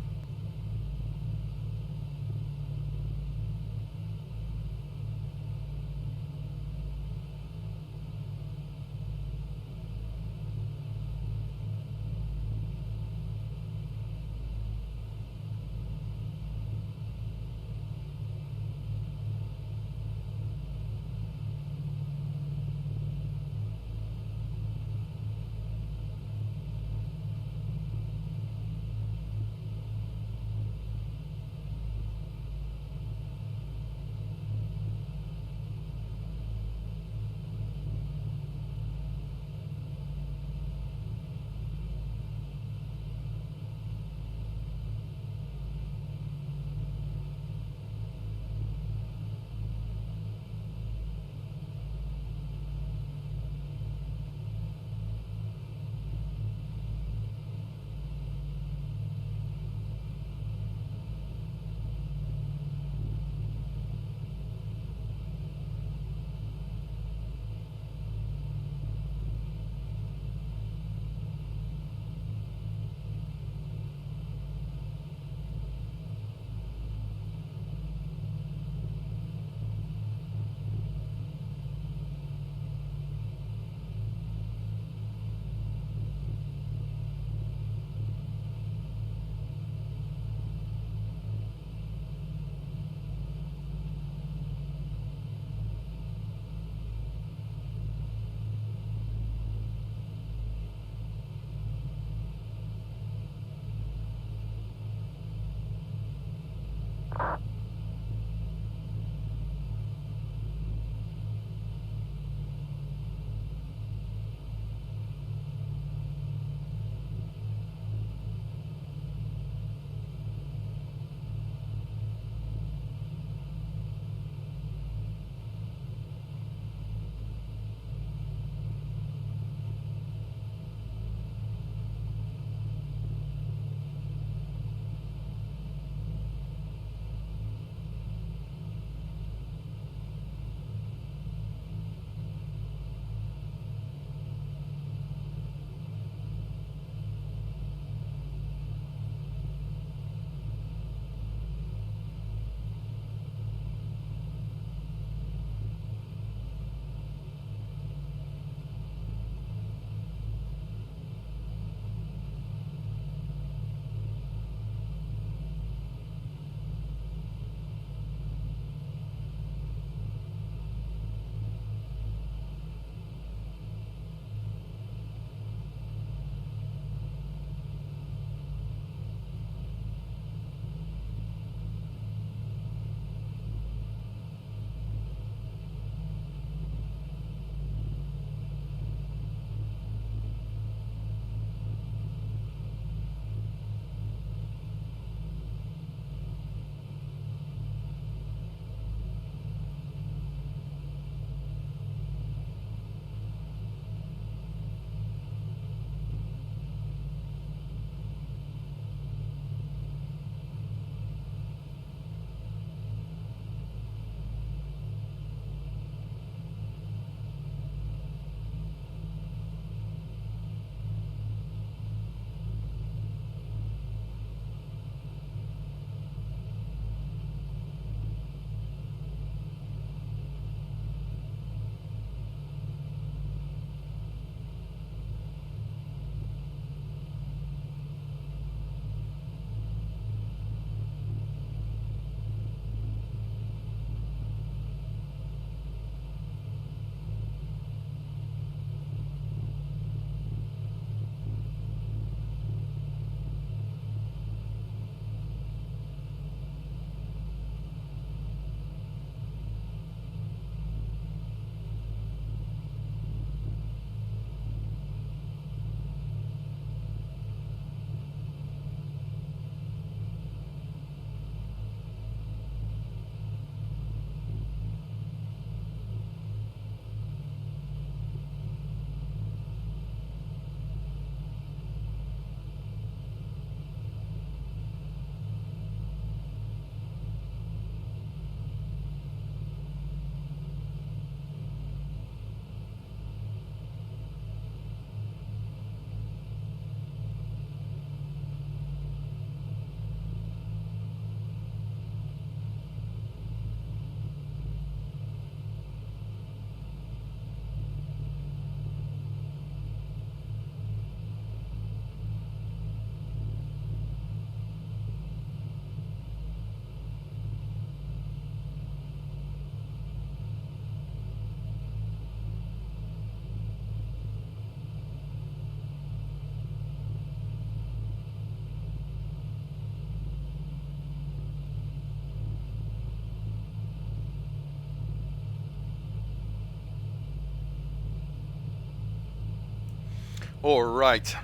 Alright.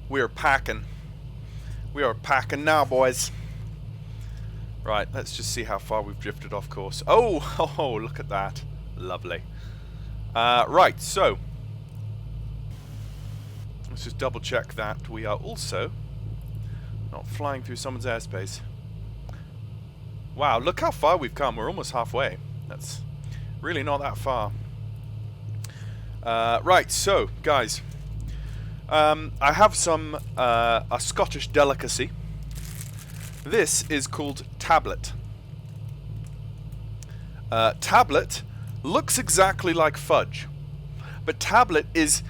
We're packing. We are packing now, boys. Right, let's just see how far we've drifted off course. Oh, oh, look at that. Lovely. Right, so let's just double check that we are also not flying through someone's airspace. Wow, look how far we've come. We're almost halfway. That's really not that far. Right, so, guys. I have some, a Scottish delicacy. This is called tablet. Tablet looks exactly like fudge. But tablet is,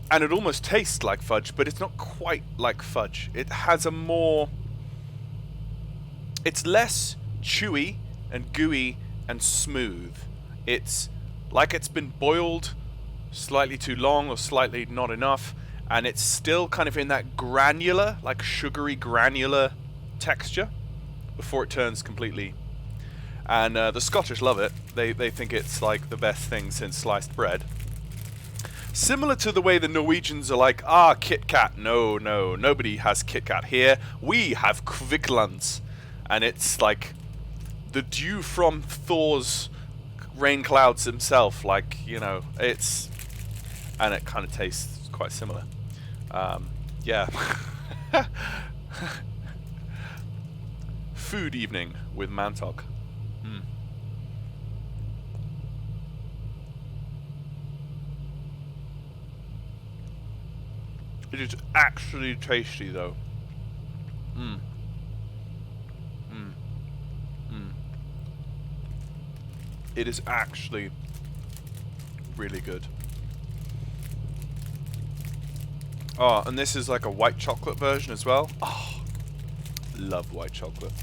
and it almost tastes like fudge, but it's not quite like fudge. It has a more, it's less chewy and gooey and smooth. It's like it's been boiled slightly too long or slightly not enough, and it's still kind of in that granular, like sugary granular texture before it turns completely. And the Scottish love it. They think it's like the best thing since sliced bread. Similar to the way the Norwegians are like, Kit Kat. No, no, nobody has Kit Kat here. We have Kviklands. And it's like the dew from Thor's rain clouds himself. Like, you know, it's... And it kind of tastes quite similar. Yeah. Food evening with Mantok. It is actually tasty, though. It is actually really good. Oh, and this is like a white chocolate version as well. Oh, love white chocolate.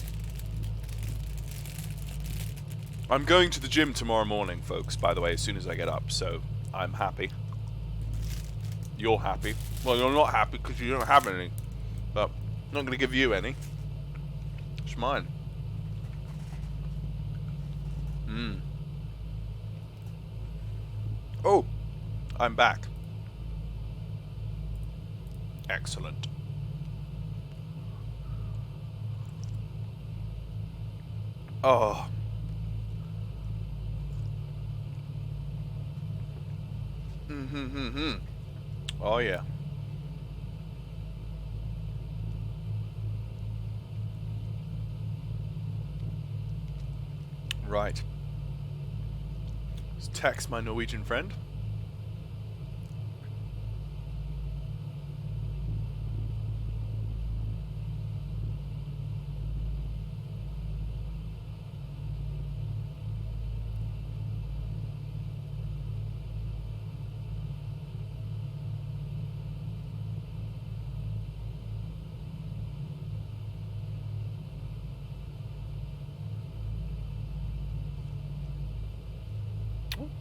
I'm going to the gym tomorrow morning, folks, by the way, as soon as I get up, so I'm happy. You're happy. Well, you're not happy because you don't have any, but I'm not going to give you any. It's mine. Oh, I'm back. Excellent. Oh. Oh, yeah. Right. Let's text my Norwegian friend.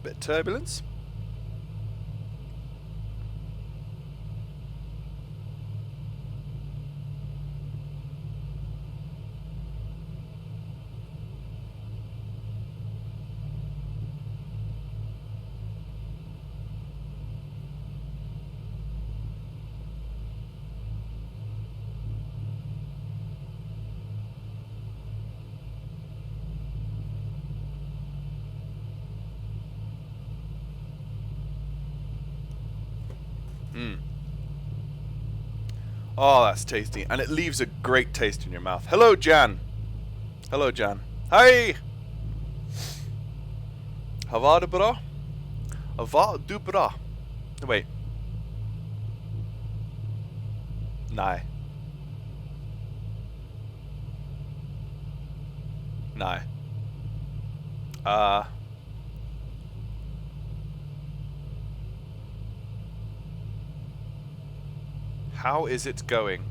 Bit of turbulence. Oh, that's tasty. And it leaves a great taste in your mouth. Hello, Jan. Hello, Jan. Hi! Hva det bra? Hva du bra? Wait. Nej. Nej. How is it going?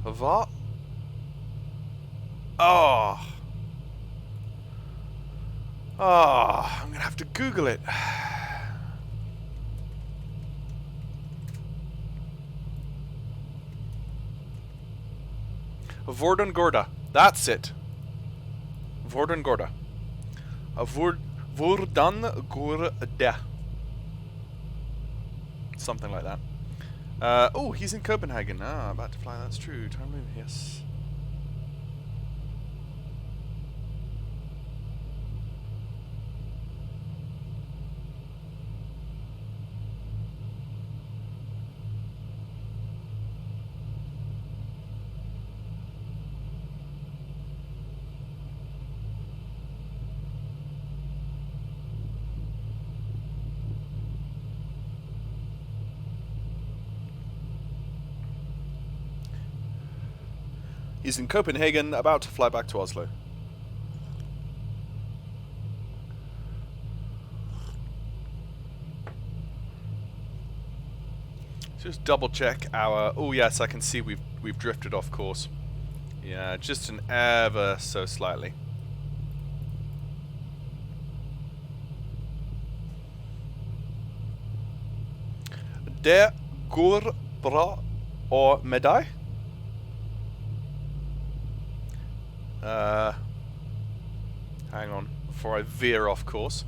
What? Oh. Oh, I'm gonna have to Google it. Vordon Gorda. That's it. Vordon Gorda. Hvordan går det? Something like that. Oh, he's in Copenhagen. Ah, about to fly. That's true. Time move. Yes. He's in Copenhagen, about to fly back to Oslo. Just double check our. Oh yes, I can see we've drifted off course. Yeah, just an ever so slightly. Det går bra och med dig? Hang on, before I veer off course.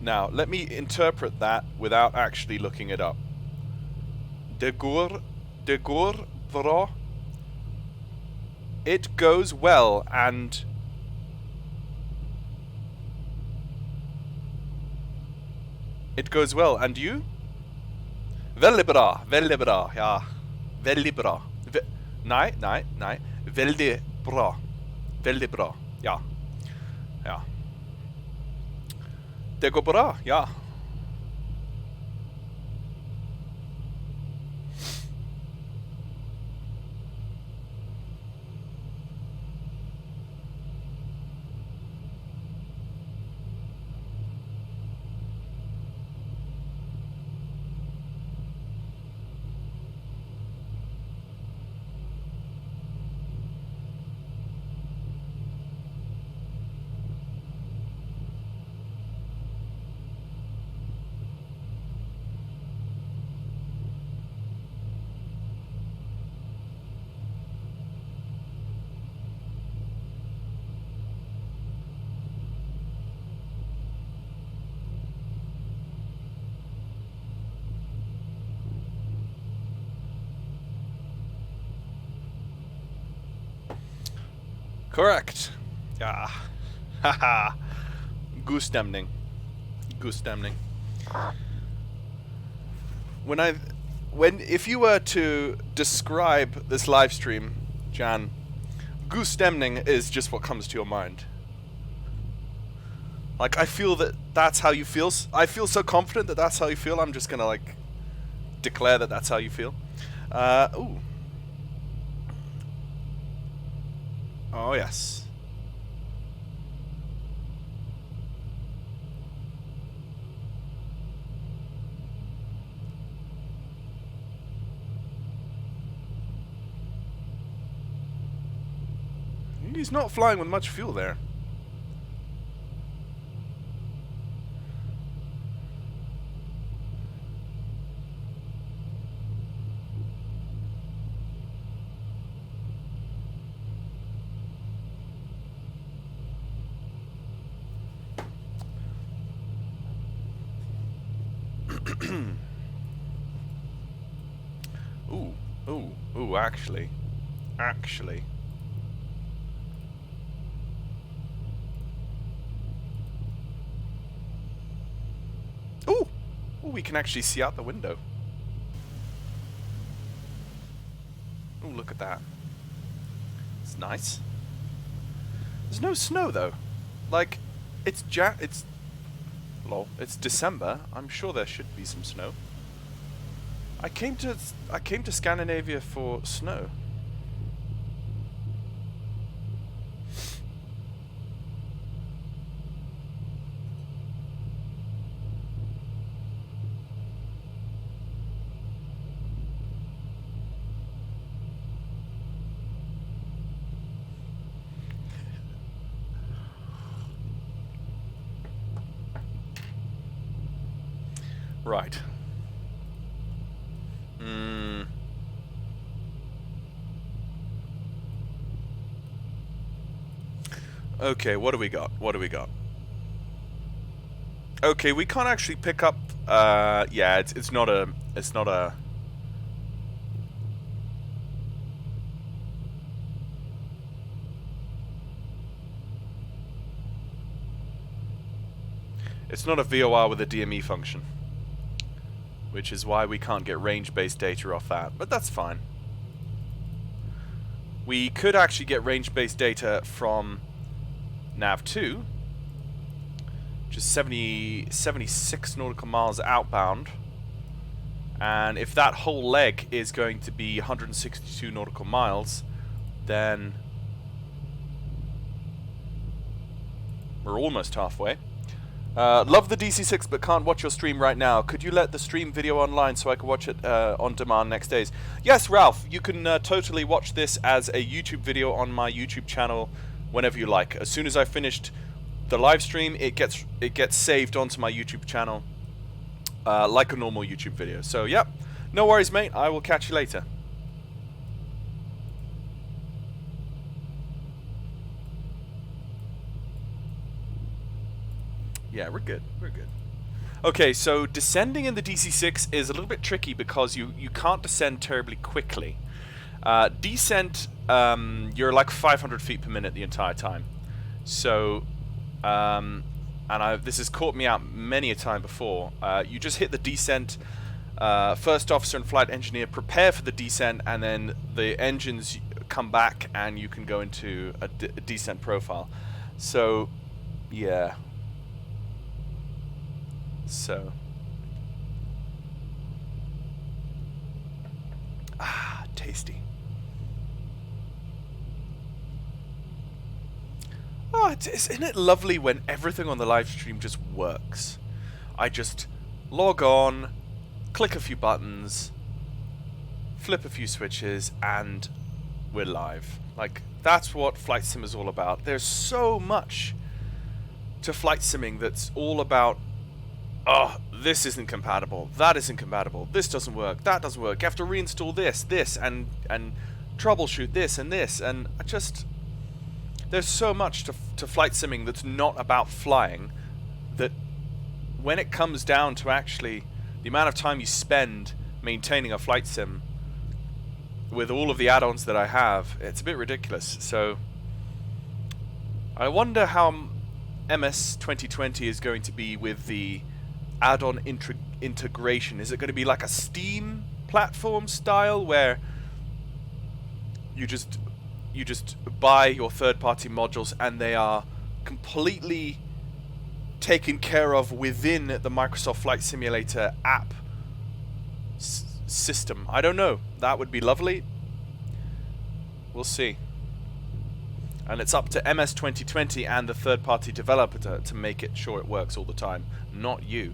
Now, let me interpret that without actually looking it up. Det går bra. It goes well, and it goes well, and you? Väldigt bra, ja. Väldigt bra. Nej. Väldigt bra, ja. Ja. Det går bra, ja. Correct. Ja. Haha. God stämning. If you were to describe this live stream, Jan, god stämning is just what comes to your mind. Like, I feel that that's how you feel. I feel so confident that that's how you feel. I'm just gonna, like, declare that that's how you feel. Ooh. Oh, yes. He's not flying with much fuel there. Ooh, actually. Ooh, we can actually see out the window. Ooh, look at that. It's nice. There's no snow though. Like, it's December. I'm sure there should be some snow. I came to Scandinavia for snow. Right. Okay, what do we got? What do we got? Okay, we can't actually pick up. Yeah, it's not a. It's not a. It's not a VOR with a DME function, which is why we can't get range-based data off that. But that's fine. We could actually get range-based data from nav2, which is 76 nautical miles outbound. And if that whole leg is going to be 162 nautical miles, then we're almost halfway. Love the DC-6 but can't watch your stream right now. Could you let the stream video online so I can watch it on demand next days? Yes, Ralph, you can totally watch this as a YouTube video on my YouTube channel whenever you like. As soon as I finished the live stream, it gets saved onto my YouTube channel like a normal YouTube video. So, yep, no worries, mate. I will catch you later. Yeah, we're good. We're good. Okay, so descending in the DC-6 is a little bit tricky because you can't descend terribly quickly. Descent, you're like 500 feet per minute the entire time. So, this has caught me out many a time before. You just hit the descent, first officer and flight engineer prepare for the descent, and then the engines come back and you can go into a descent profile. So, yeah. So, tasty. Oh, isn't it lovely when everything on the live stream just works? I just log on, click a few buttons, flip a few switches, and we're live. Like, that's what flight sim is all about. There's so much to flight simming that's all about, oh, this isn't compatible, that isn't compatible, this doesn't work, that doesn't work, you have to reinstall this, and troubleshoot this and this, and I just... There's so much to flight simming that's not about flying, that when it comes down to actually the amount of time you spend maintaining a flight sim, with all of the add-ons that I have, it's a bit ridiculous. So, I wonder how MS 2020 is going to be with the add-on integration. Is it going to be like a Steam platform style where you just buy your third-party modules and they are completely taken care of within the Microsoft Flight Simulator app system? I don't know. That would be lovely. We'll see. And it's up to MS 2020 and the third-party developer to make it sure it works all the time, not you.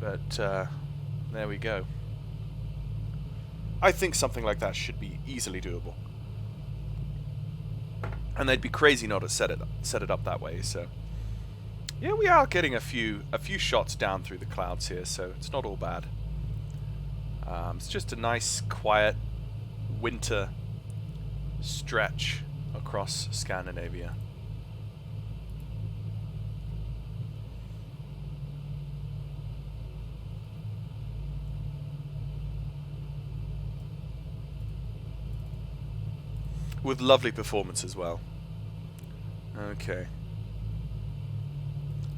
But there we go. I think something like that should be easily doable. And they'd be crazy not to set it up that way. So yeah, we are getting a few shots down through the clouds here, so it's not all bad. It's just a nice, quiet winter stretch across Scandinavia. With lovely performance as well. Okay.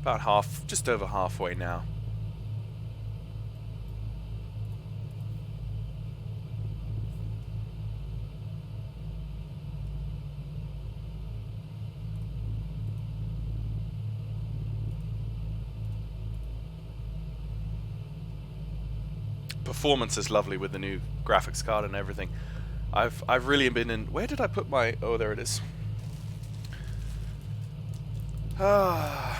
About just over halfway now. Performance is lovely with the new graphics card and everything. I've really been in... Where did I put my... Oh, there it is. I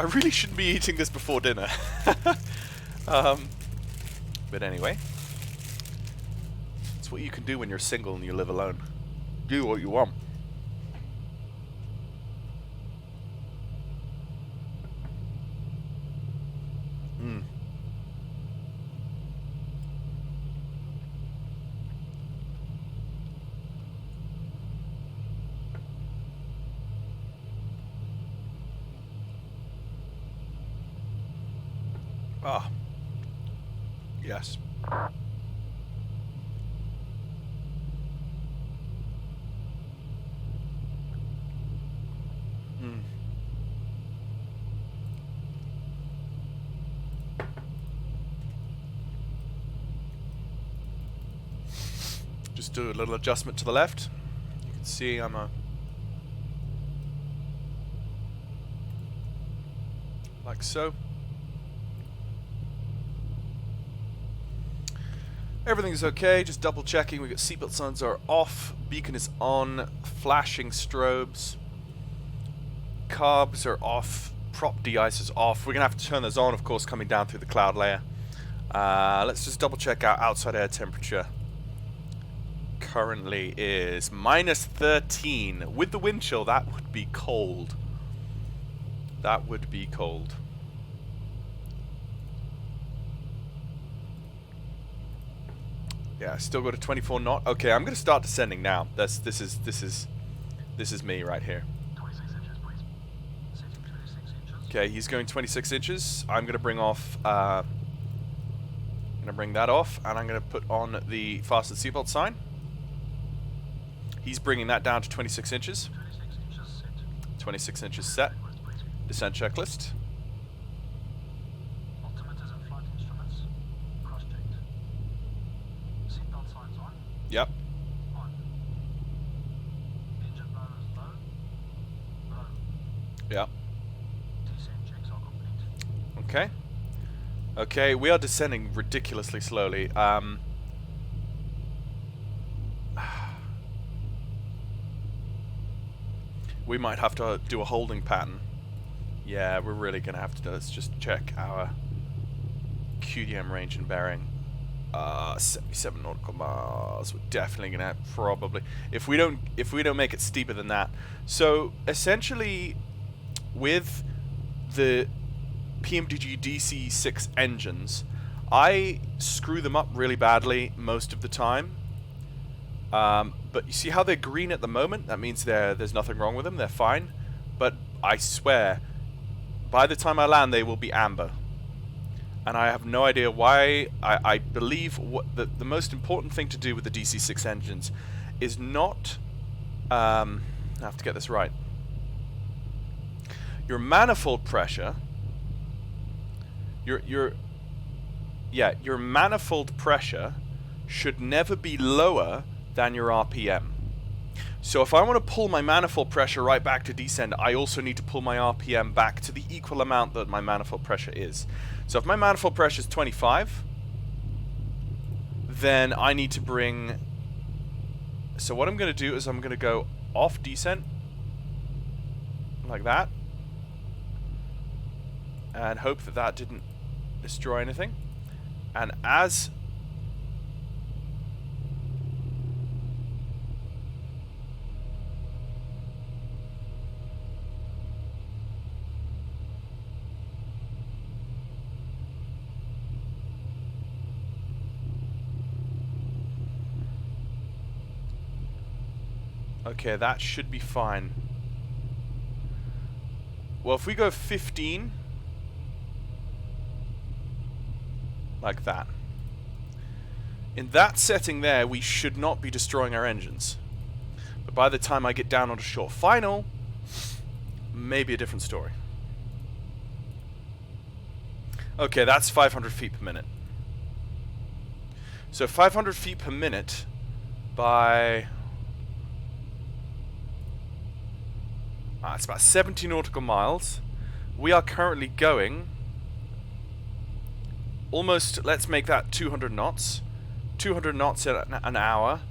really shouldn't be eating this before dinner. But anyway. It's what you can do when you're single and you live alone. Do what you want. Ah. Yes. Hmm. Just do a little adjustment to the left. You can see I'm like so. Everything's okay, just double checking. We got seatbelt signs are off, beacon is on, flashing strobes, carbs are off, prop de-ice is off. We're gonna have to turn those on, of course, coming down through the cloud layer. Let's just double check our outside air temperature. Currently is -13. With the wind chill, that would be cold. That would be cold. Yeah, still got a 24 knot. Okay, I'm gonna start descending now. This is me right here. 26 inches, please. Setting 26 inches. Okay, he's going 26 inches. I'm gonna bring off. Gonna bring that off, and I'm gonna put on the fasten seatbelt sign. He's bringing that down to 26 inches. 26 inches set. 26 inches set. Backwards, please. Descent checklist. Altimeters and flight instruments. Cross-checked. Seatbelt signs on. Yep. On. Engine blower is low. Low. Yep. Descent checks are complete. Okay. Okay, we are descending ridiculously slowly. We might have to do a holding pattern. Yeah, we're really gonna have to do. Let's just check our QDM range and bearing. 77 nautical miles. We're definitely gonna have probably if we don't make it steeper than that. So essentially, with the PMDG DC-6 engines, I screw them up really badly most of the time. But you see how they're green at the moment? That means there's nothing wrong with them. They're fine. But I swear, by the time I land, they will be amber. And I have no idea why. I believe what the most important thing to do with the DC-6 engines is not... I have to get this right. Your manifold pressure... Your manifold pressure should never be lower than your RPM. So if I want to pull my manifold pressure right back to descend, I also need to pull my RPM back to the equal amount that my manifold pressure is. So if my manifold pressure is 25, then I need to bring... So what I'm going to do is I'm going to go off descent, like that, and hope that that didn't destroy anything. And as... Okay, that should be fine. Well, if we go 15, like that. In that setting there, we should not be destroying our engines. But by the time I get down onto short final, maybe a different story. Okay, that's 500 feet per minute. So 500 feet per minute by... it's about 70 nautical miles. We are currently going almost, let's make that 200 knots. 200 knots in an hour.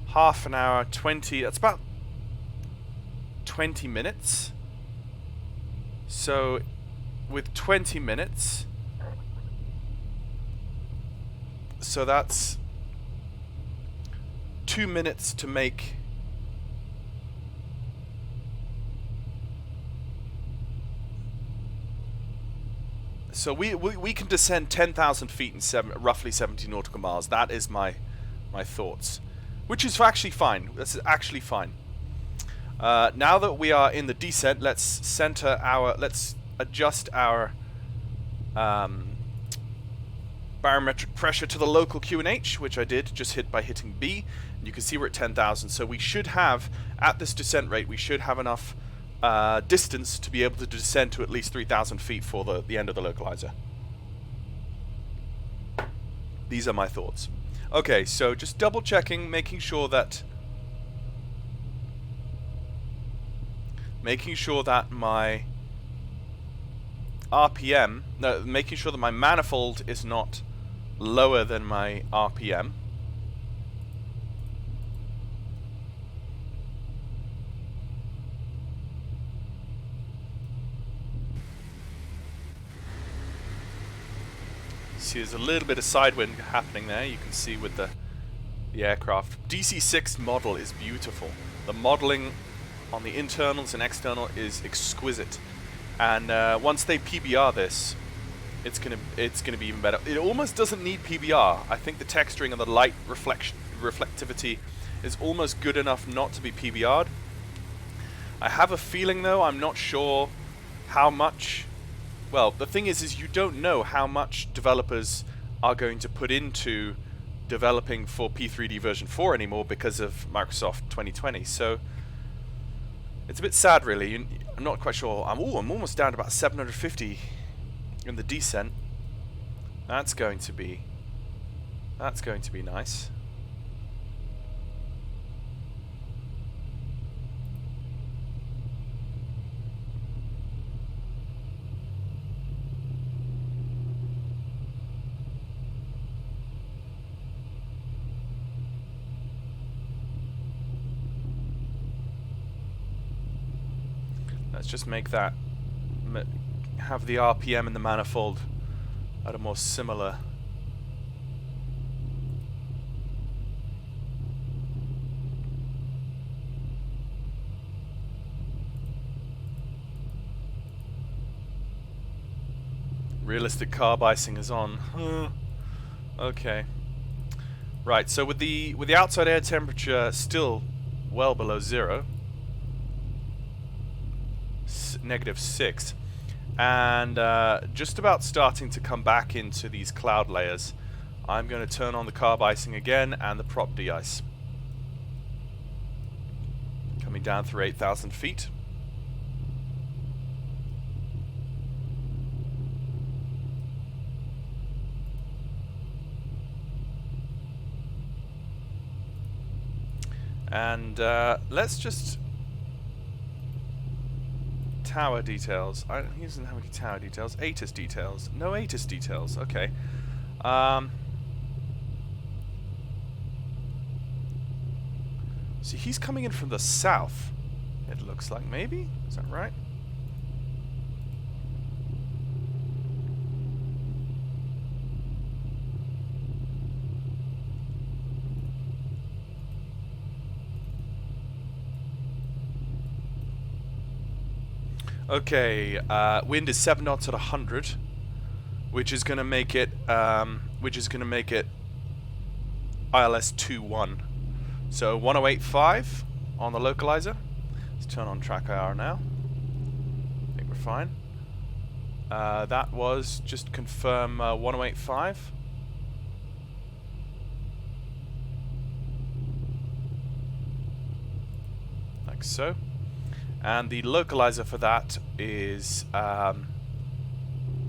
Half an hour, 20, that's about 20 minutes. So with 20 minutes, so that's 2 minutes to make... So we can descend 10,000 feet in roughly 70 nautical miles. That is my thoughts, which is actually fine. That's actually fine. Now that we are in the descent, let's adjust our barometric pressure to the local QNH, which I did, just hit by hitting B. And you can see we're at 10,000. So we should have, at this descent rate, we should have enough distance to be able to descend to at least 3,000 feet for the end of the localizer. These are my thoughts. Okay, so just double checking, making sure that my RPM, no, making sure that my manifold is not lower than my RPM. See, there's a little bit of sidewind happening there. You can see with the aircraft. DC-6 model is beautiful. The modeling on the internals and external is exquisite. And once they PBR this, it's gonna be even better. It almost doesn't need PBR. I think the texturing and the light reflectivity is almost good enough not to be PBR'd. I have a feeling though, I'm not sure how much. Well, the thing is you don't know how much developers are going to put into developing for P3D version 4 anymore because of Microsoft 2020. So it's a bit sad, really. I'm not quite sure. I'm almost down to about 750 in the descent. That's going to be nice. Let's just make that, have the RPM in the manifold at a more similar. Realistic carb icing is on. Okay. Right, so with the outside air temperature still well below zero, -6, and just about starting to come back into these cloud layers, I'm going to turn on the carb icing again and the prop de-ice. Coming down through 8,000 feet. And let's just tower details. He doesn't have any tower details. ATIS details. No ATIS details. Okay. See, he's coming in from the south. It looks like, maybe? Is that right? Okay, wind is 7 knots at 100, which is going to make it ILS 2-1. So 1085 on the localizer. Let's turn on track IR now. I think we're fine. That was just confirm 1085. Like so. And the localizer for that is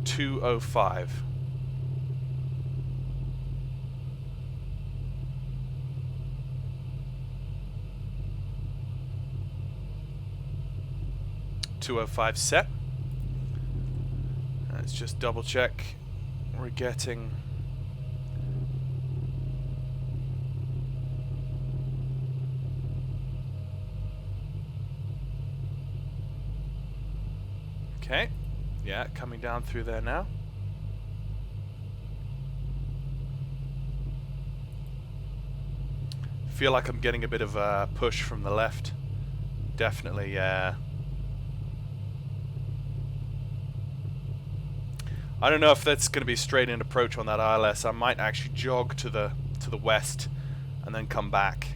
205. set. Let's just double check. We're getting okay. Yeah, coming down through there now. Feel like I'm getting a bit of a push from the left. Definitely, yeah. I don't know if that's going to be a straight in approach on that ILS. I might actually jog to the west and then come back.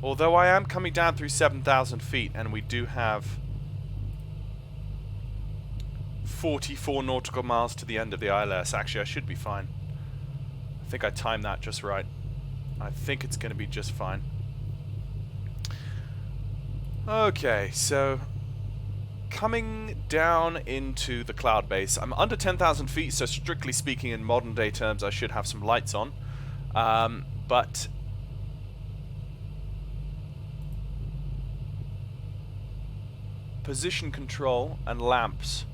Although I am coming down through 7,000 feet and we do have 44 nautical miles to the end of the ILS. Actually, I should be fine. I think I timed that just right. I think it's going to be just fine. Okay, so coming down into the cloud base. I'm under 10,000 feet, so strictly speaking in modern day terms I should have some lights on. But position control and lamps.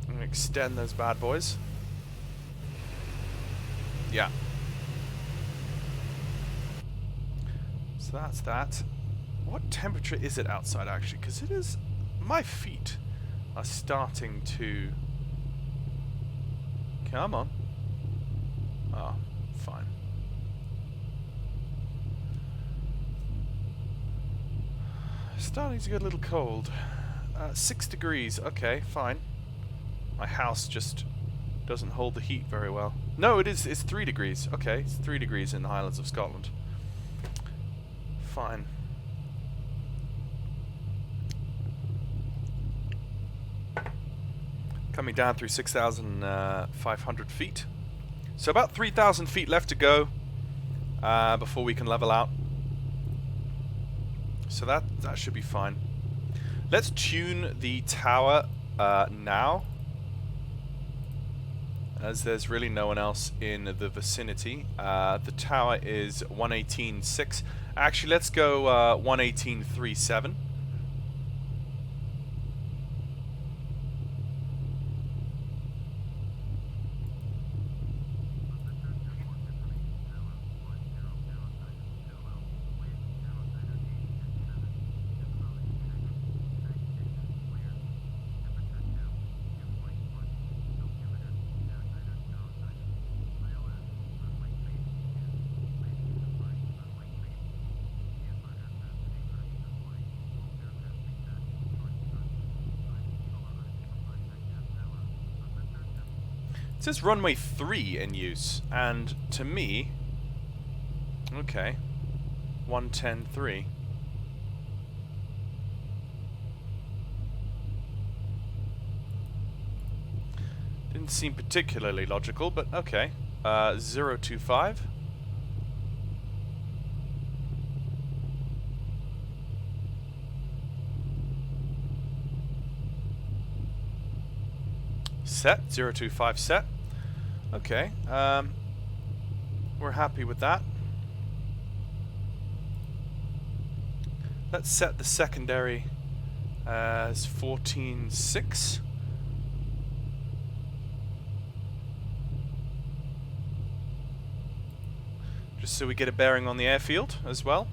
I'm going to extend those bad boys. Yeah. So that's that. What temperature is it outside actually? Because it is... my feet are starting to... Come on. Oh, fine. Starting to get a little cold. 6 degrees. Okay, fine. My house just doesn't hold the heat very well. No, it's 3 degrees. Okay, it's 3 degrees in the Highlands of Scotland. Fine. Coming down through 6,500 feet. So about 3,000 feet left to go before we can level out. So that should be fine. Let's tune the tower now, as there's really no one else in the vicinity. The tower is 118.6. Actually, let's go 118.37. It says runway 3 in use, and to me, okay, 110.3. Didn't seem particularly logical, but okay. 025. Set, 025 set. Okay, we're happy with that. Let's set the secondary as 14.6. Just so we get a bearing on the airfield as well.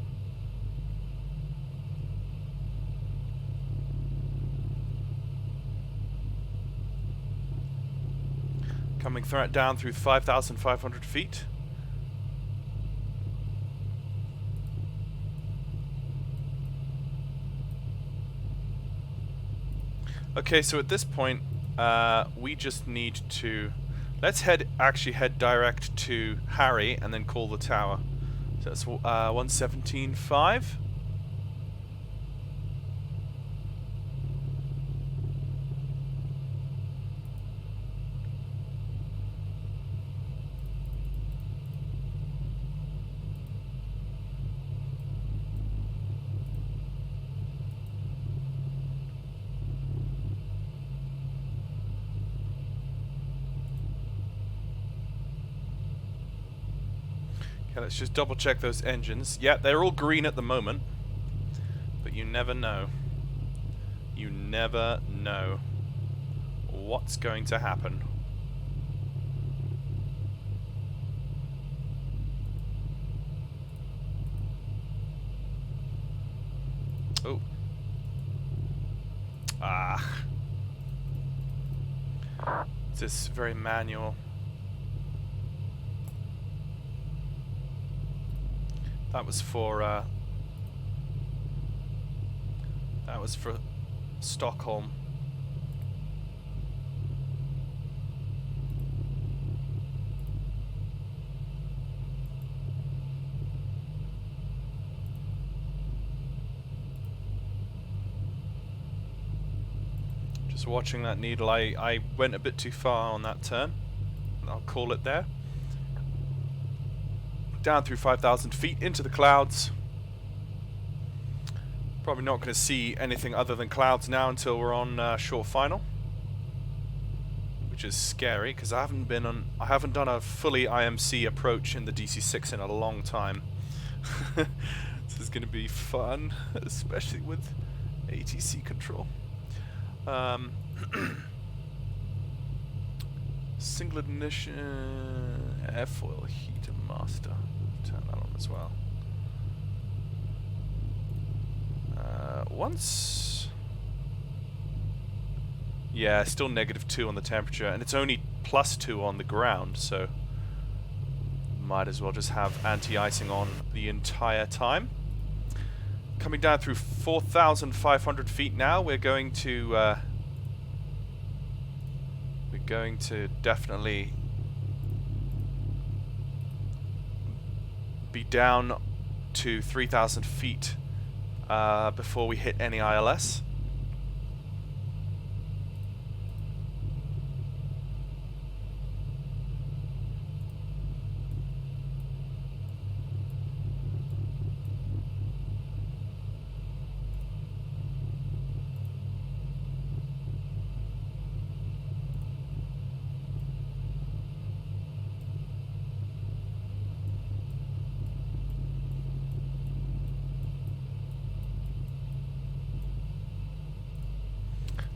Coming down through 5,500 feet. Okay, so at this point, we just need to... Let's actually head direct to Harry and then call the tower. So that's 117.5. Okay, let's just double check those engines. Yeah, they're all green at the moment. But you never know. You never know what's going to happen. Oh. Ah. This is very manual. That was for Stockholm. Just watching that needle. I went a bit too far on that turn. I'll call it there. Down through 5,000 feet into the clouds. Probably not going to see anything other than clouds now until we're on short final, which is scary because I haven't done a fully IMC approach in the DC-6 in a long time. This is going to be fun, especially with ATC control. Single ignition, airfoil heater master. Turn that on as well. Yeah, still -2 on the temperature, and it's only +2 on the ground, so might as well just have anti-icing on the entire time. Coming down through 4,500 feet now, we're going to definitely be down to 3,000 feet before we hit any ILS.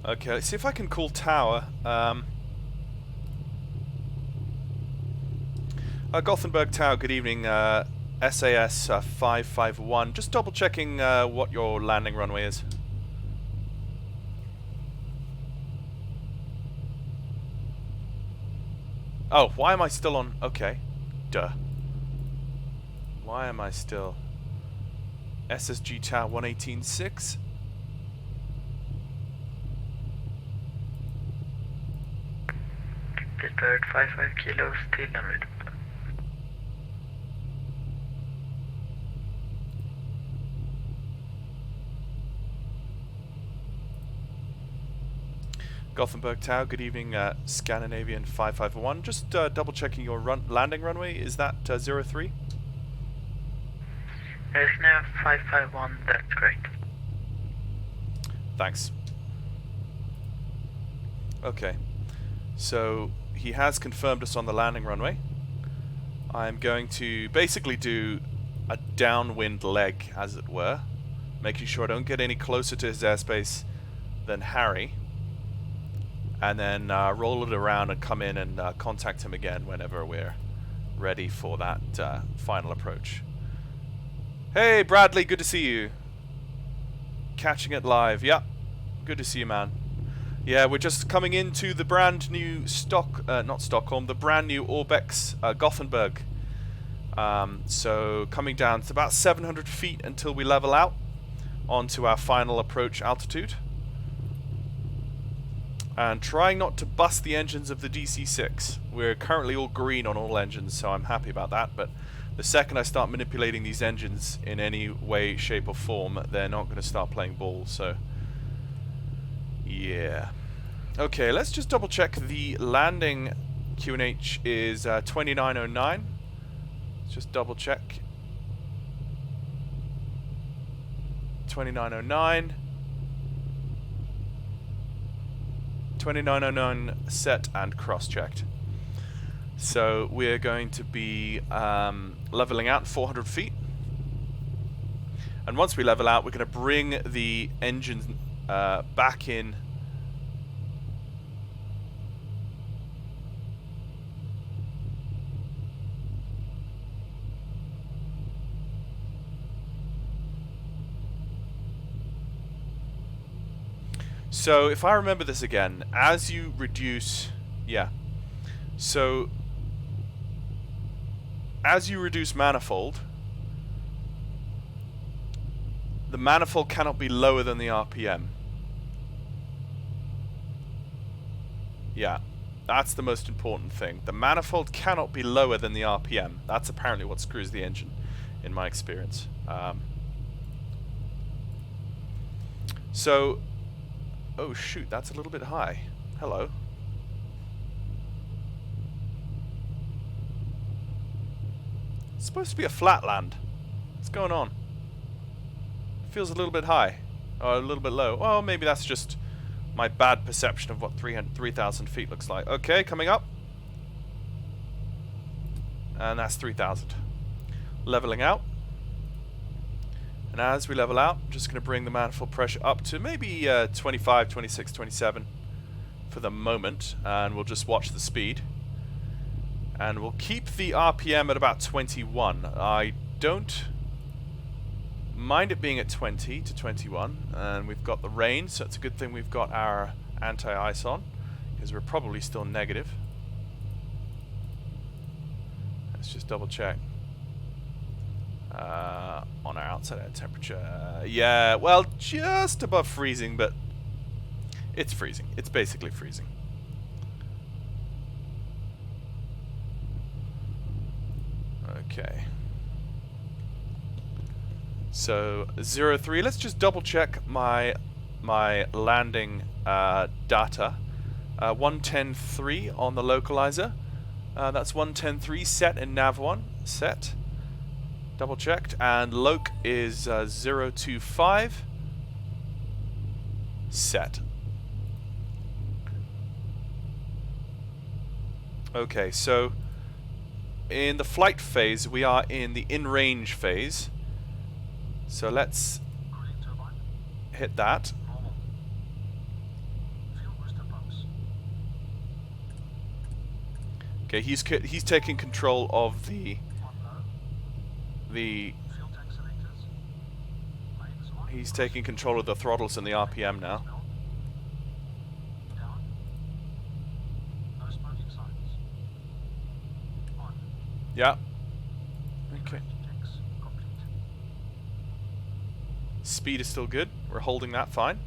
Okay, let's see if I can call tower. Gothenburg Tower, good evening. SAS 551. Just double checking what your landing runway is. Oh, why am I still on? Okay. Duh. Why am I still? SSG Tower 118.6. Bird 55 kilos till en minute. Gothenburg Tower, good evening. Scandinavian 551. Just double checking your landing runway. Is that 03? It's now 551, that's correct. Thanks. Okay. So he has confirmed us on the landing runway. I'm going to basically do a downwind leg, as it were, making sure I don't get any closer to his airspace than Harry, and then roll it around and come in and contact him again whenever we're ready for that final approach. Hey Bradley, good to see you. Catching it live. Yep, good to see you, man. Yeah, we're just coming into the brand new not Stockholm, the brand new ORBX Gothenburg. So coming down, it's about 700 feet until we level out onto our final approach altitude. And trying not to bust the engines of the DC-6. We're currently all green on all engines, so I'm happy about that, but the second I start manipulating these engines in any way, shape or form, they're not going to start playing ball, so yeah. Okay, let's just double check the landing QNH is 2909. Let's just double check. 2909. 2909 set and cross-checked. So we're going to be leveling out 400 feet. And once we level out, we're going to bring the engine back in. So if I remember this again, as you reduce, so as you reduce manifold, the manifold cannot be lower than the RPM. Yeah, that's the most important thing. The manifold cannot be lower than the RPM. That's apparently what screws the engine, in my experience. So Oh shoot, that's a little bit high. Hello. It's supposed to be a flat land. What's going on? Feels a little bit high. Or a little bit low. Well, maybe that's just my bad perception of what 3,000 feet looks like. Okay, coming up. And that's 3,000. Leveling out. And as we level out, I'm just going to bring the manifold pressure up to maybe 25, 26, 27 for the moment. And we'll just watch the speed. And we'll keep the RPM at about 21. I don't mind it being at 20 to 21. And we've got the rain, so it's a good thing we've got our anti-ice on, because we're probably still negative. Let's just double check. On our outside air temperature. Yeah, well, just above freezing, but it's freezing. It's basically freezing. Okay. So 03. Let's just double check my landing data. 110.3 on the localizer. That's 110.3 set in nav1 set. Double checked, and loc is 025 set. Okay, so in the flight phase, we are in the in-range phase. So let's Cooling turbine. hit that. Normal. Fuel booster pumps. Okay, he's taking control of the On low. Fuel tank selectors. Mains on. he's taking control of the throttles and the RPM now. Down. No smoking signs. On. Yeah. Okay. Checks complete. Speed is still good. We're holding that fine.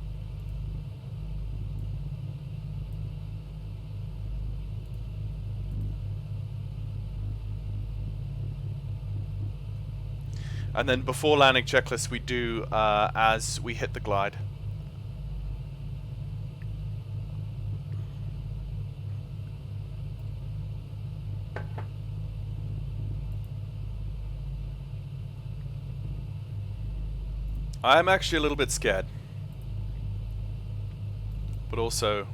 And then before landing checklist, we do as we hit the glide. I'm actually a little bit scared, but also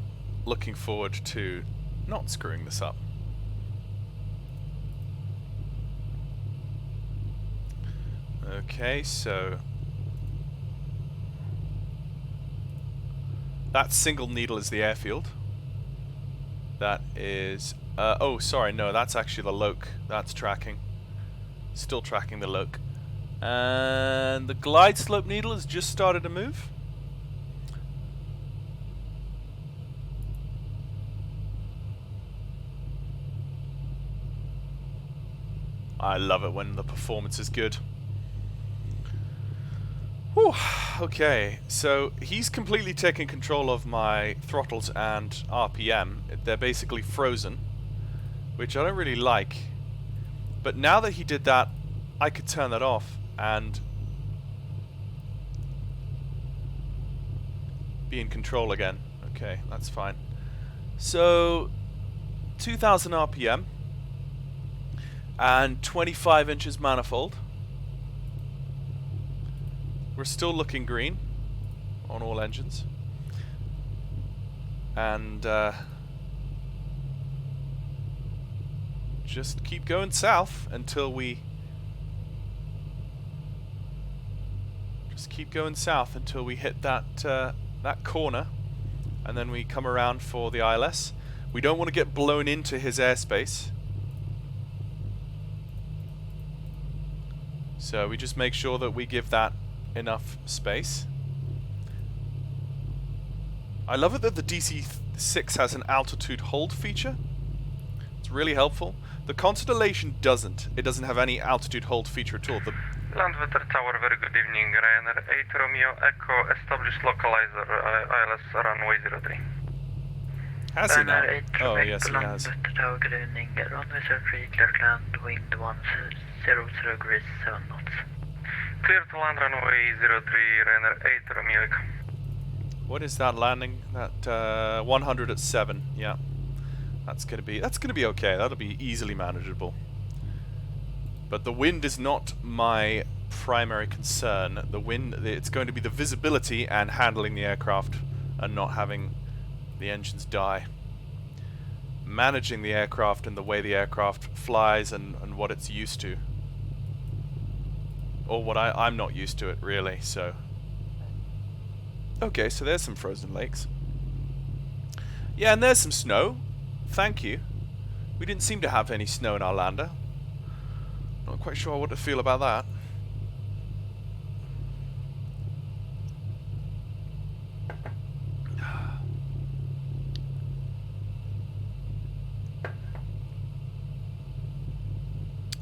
looking forward to not screwing this up. Okay, so that single needle is the airfield. That is oh, sorry, no, that's actually the loc. That's tracking. Still tracking the loc. And the glide slope needle has just started to move. I love it when the performance is good. Whew. Okay, so he's completely taken control of my throttles and RPM. They're basically frozen, which I don't really like. But now that he did that, I could turn that off and be in control again. Okay, that's fine. So 2000 RPM and 25 inches manifold. We're still looking green on all engines. And just keep going south until we hit that that corner, and then we come around for the ILS. We don't want to get blown into his airspace, so we just make sure that we give that enough space. I love it that the DC-6 has an altitude hold feature. It's really helpful. The Constellation doesn't. It doesn't have any altitude hold feature at all. The Landvetter Tower, very good evening. Ryanair 8 Romeo Echo, established localizer, ILS runway 03. has he now? Ryanair 8 Oh, Romeo yes, he Echo, has. Landvetter Tower, good evening. Runway 03, clear to land, wind 100 degrees, 7 knots. Clear to land runway 03, Ryanair 8 Romeo Echo. What is that landing? That 100 at 7. Yeah, that's gonna be okay. That'll be easily manageable. But the wind is not my primary concern. The wind, it's going to be the visibility and handling the aircraft and not having the engines die. Managing the aircraft and the way the aircraft flies and what it's used to. Or what I'm not used to it, really, so. Okay, so there's some frozen lakes. Yeah, and there's some snow. Thank you. We didn't seem to have any snow in our lander. Not quite sure what to feel about that.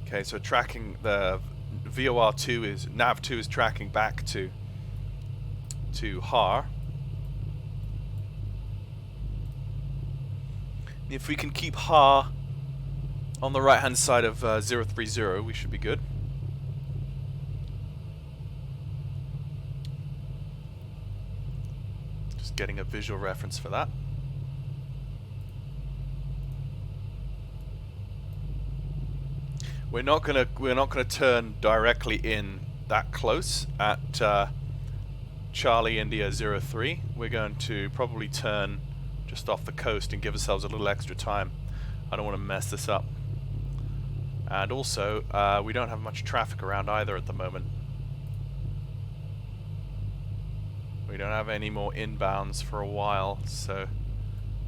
Okay, so tracking the VOR2 is nav2 is tracking back to Har. If we can keep Har on the right hand side of 030, we should be good. Just getting a visual reference for that. We're not gonna turn directly in that close at Charlie India 03. We're going to probably turn just off the coast and give ourselves a little extra time. I don't want to mess this up. And also, we don't have much traffic around either at the moment. We don't have any more inbounds for a while, so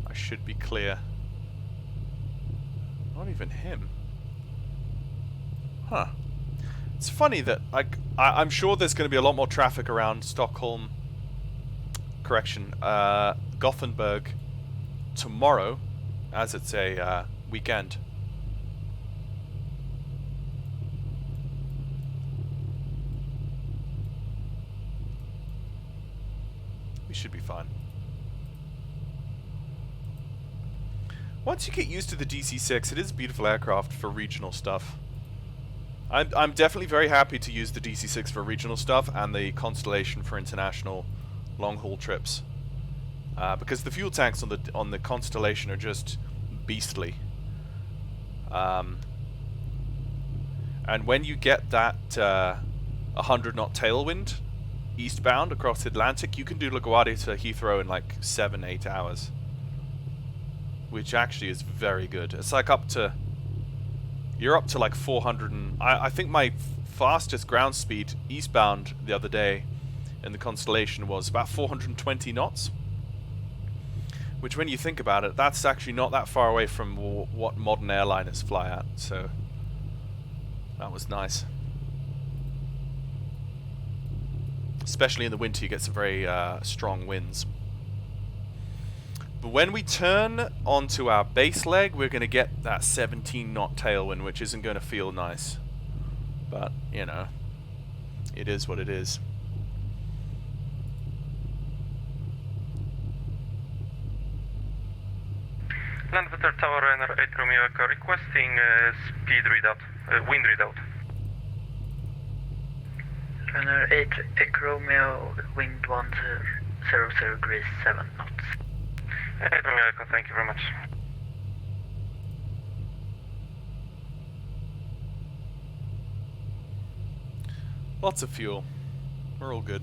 I should be clear. Not even him. Huh. It's funny that I'm sure there's going to be a lot more traffic around Stockholm, Gothenburg tomorrow, as it's a weekend. We should be fine. Once you get used to the DC-6, it is a beautiful aircraft for regional stuff. I'm definitely very happy to use the DC-6 for regional stuff and the Constellation for international long-haul trips, because the fuel tanks on the Constellation are just beastly. And when you get that 100-knot tailwind eastbound across the Atlantic, you can do LaGuardia to Heathrow in like 7-8 hours, which actually is very good. It's like you're up to like 400 and I think my fastest ground speed eastbound the other day in the Constellation was about 420 knots, which when you think about it, that's actually not that far away from what modern airliners fly at, so that was nice. Especially in the winter, you get some very strong winds. But when we turn onto our base leg, we're going to get that 17-knot tailwind, which isn't going to feel nice. But, you know, it is what it is. Landvetter Tower Runner 8 Romeo Echo requesting speed readout, wind readout. Runner 8 Echo Romeo, wind 100 degrees 7 knots. 8 Romeo Echo, thank you very much. Lots of fuel. We're all good.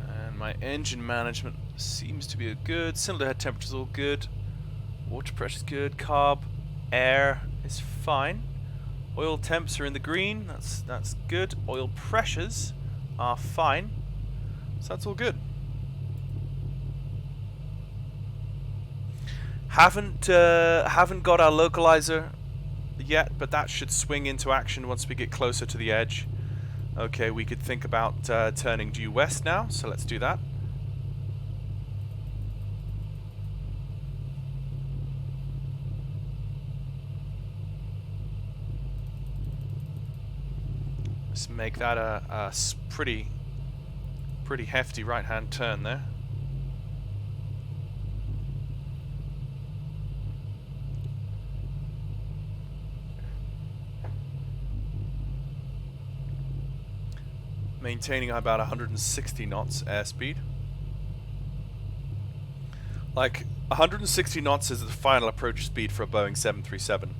And my engine management seems to be good. Cylinder head temperature's all good. Water pressure's good. Carb, air is fine. Oil temps are in the green. That's good. Oil pressures are fine. So that's all good. Haven't got our localizer yet, but that should swing into action once we get closer to the edge. Okay, we could think about turning due west now, so let's do that. Let's make that a pretty hefty right-hand turn there. Maintaining about 160 knots airspeed. Like, 160 knots is the final approach speed for a Boeing 737.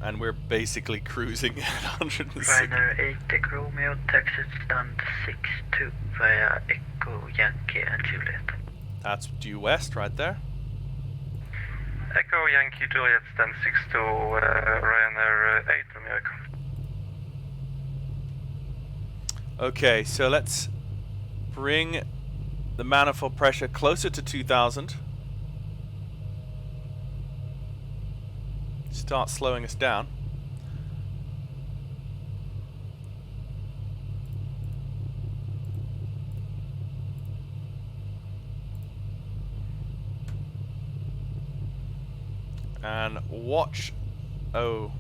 And we're basically cruising at 160. Ryanair 8 Echo Romeo, taxi stand 62 via Echo Yankee and Juliet. That's due west right there. Echo Yankee Juliet stand 62, Ryanair 8 Romeo Echo. Okay, so let's bring the manifold pressure closer to 2000. Start slowing us down. And watch. Oh.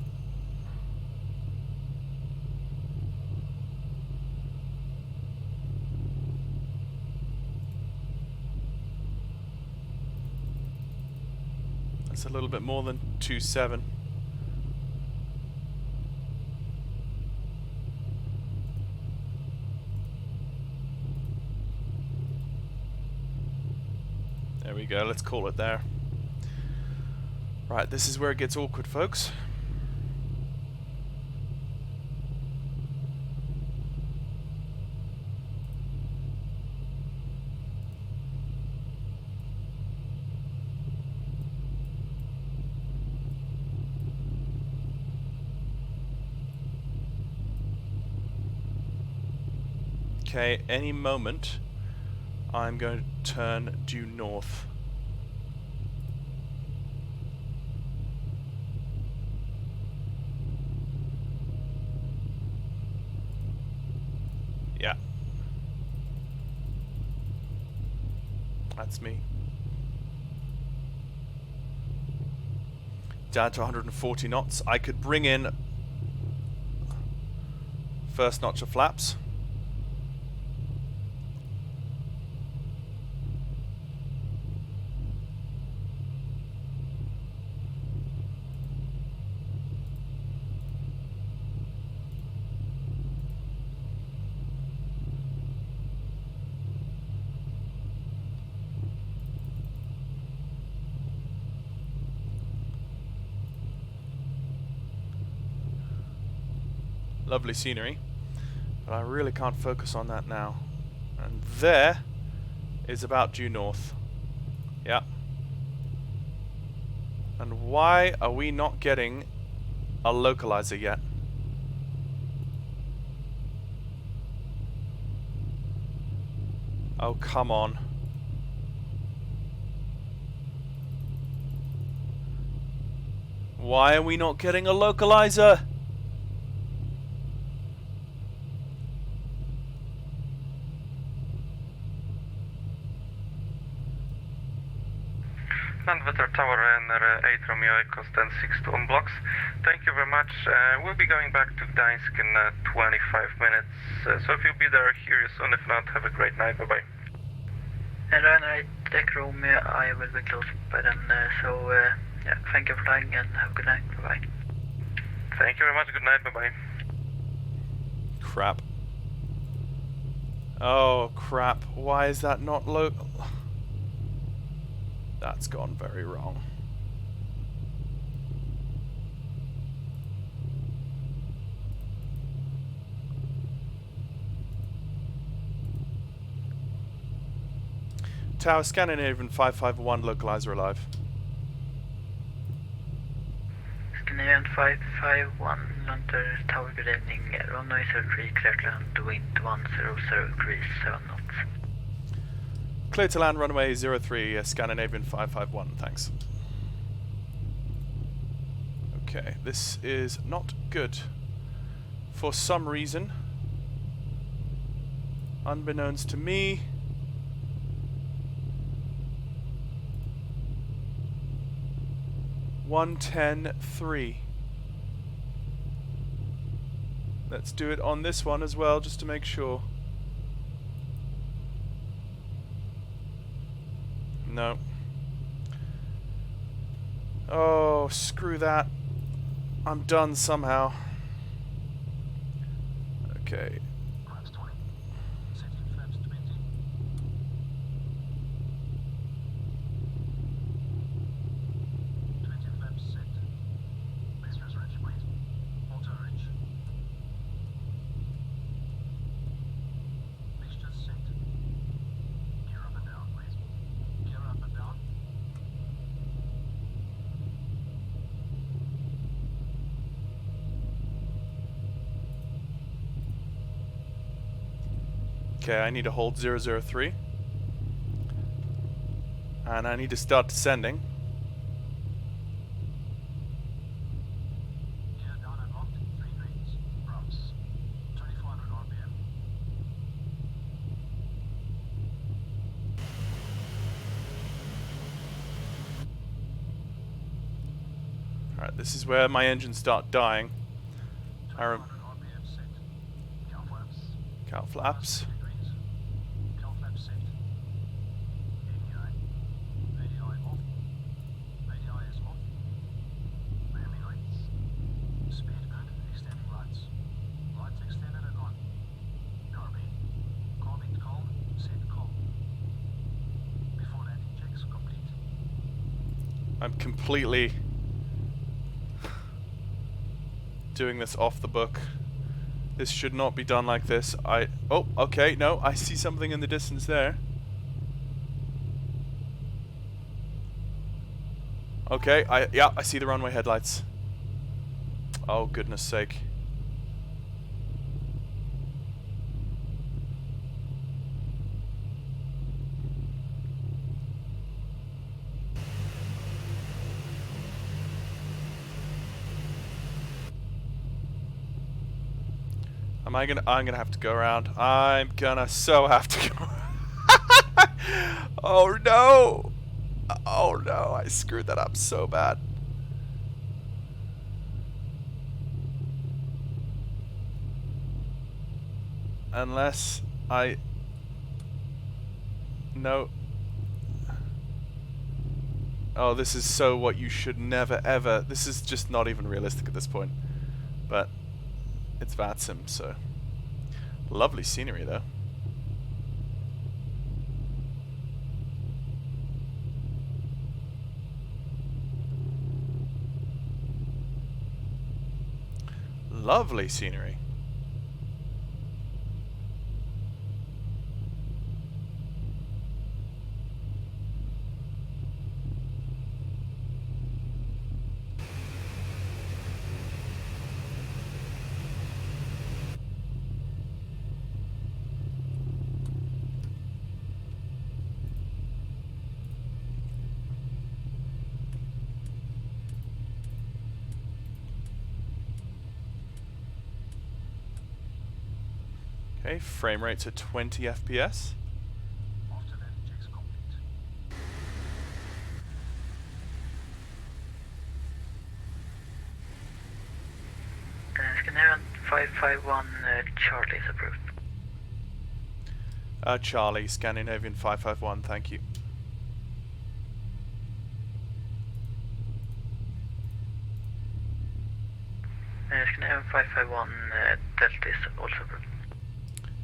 That's a little bit more than 2.7. There we go, let's call it there. Right, this is where it gets awkward, folks. Okay, any moment I'm going to turn due north. Yeah. That's me. Down to 140 knots. I could bring in first notch of flaps. Lovely scenery, but I really can't focus on that now. And there is about due north. Yeah. And why are we not getting a localizer yet? Oh, come on. Why are we not getting a localizer? Landvetter Tower Ryanair 8 Romeo Echo stand 62 on blocks. Thank you very much. We'll be going back to Gdańsk in 25 minutes. So if you'll be there, hear you soon. If not, have a great night. Bye-bye. And Ryanair 8 Echo Romeo, I will be close by then. Yeah, thank you for flying and have a good night. Bye-bye. Thank you very much. Good night. Bye-bye. Crap. Oh, crap. Why is that not local? That's gone very wrong. Tower Scandinavian 551 localizer alive. Scandinavian 551, Landvetter Tower, good evening. Runway 03, clear to land, wind 100 degrees, 7 knots. Clear to land, runway 03, Scandinavian 551, thanks. Okay, this is not good. For some reason, unbeknownst to me, $110.3. Let's do it on this one as well, just to make sure. No. Oh, screw that. I'm done somehow. Okay. Perhaps Okay, I need to hold 003. And I need to start descending. Gear down and locked. 3 greens. Routes. 2400 RPM. Alright, this is where my engines start dying. 2400 RPM set. Cow flaps. Cow flaps. 30 degrees. Cow flaps set. ADI off. ADI is off. Landing lights. Speed good. Extending lights. Lights extended and on. Carbine. Calming cold. Set cold. Before landing checks complete. I'm completely doing this off the book. This should not be done like this. Oh, okay, no, I see something in the distance there. Okay, yeah, I see the runway headlights. Oh, goodness sake. I'm gonna have to go around. I'm gonna have to go around. Oh no! Oh no, I screwed that up so bad. Unless I... No. Oh, this is so what you should never ever... This is just not even realistic at this point. But it's VATSIM, so... Lovely scenery, though. Lovely scenery. Okay, frame rates at 20 FPS. After landing checks complete. Scanner 551 Charlie is approved. Charlie, Scandinavian 551, thank you. Scanner 551 Delta is also approved.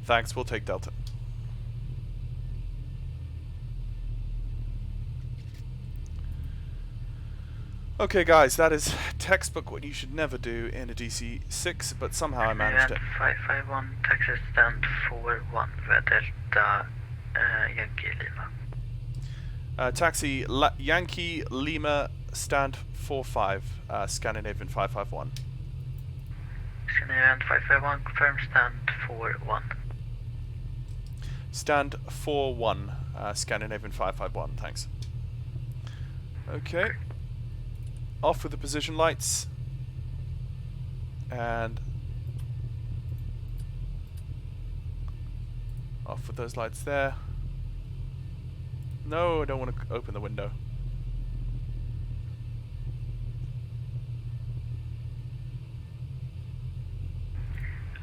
Thanks, we'll take Delta. Okay guys, that is textbook what you should never do in a DC-6, but somehow I managed it. 551 taxi stand 41 Delta Yankee Lima. Taxi Yankee Lima stand 45, Scandinavian 551. Scandinavian 551 confirm stand 41. Stand 41, Scandinavian 551, thanks. Okay. Off with the position lights. And off with those lights there. No, I don't want to open the window.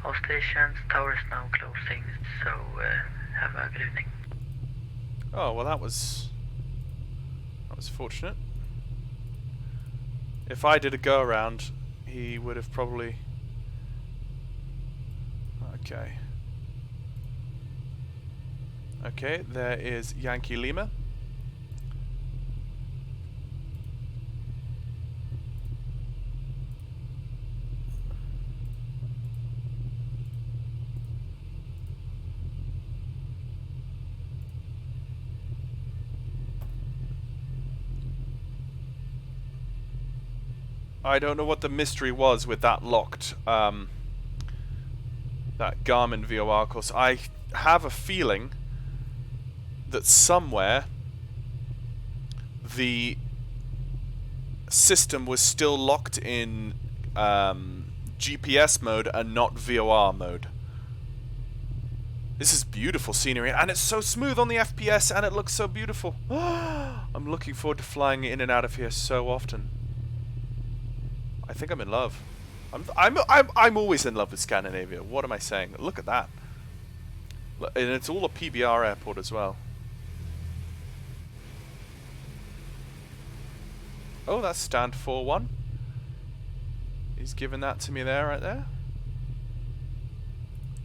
All stations, towers now closing, so have a good evening. Oh, well that was fortunate. If I did a go around, he would have probably... Okay. Okay, there is Yankee Lima. I don't know what the mystery was with that locked, that Garmin VOR course. I have a feeling that somewhere the system was still locked in GPS mode and not VOR mode. This is beautiful scenery, and it's so smooth on the FPS, and it looks so beautiful. I'm looking forward to flying in and out of here so often. I think I'm in love. I'm always in love with Scandinavia. What am I saying? Look at that. And it's all a PBR airport as well. Oh, that's stand 4-1. He's giving that to me there, right there.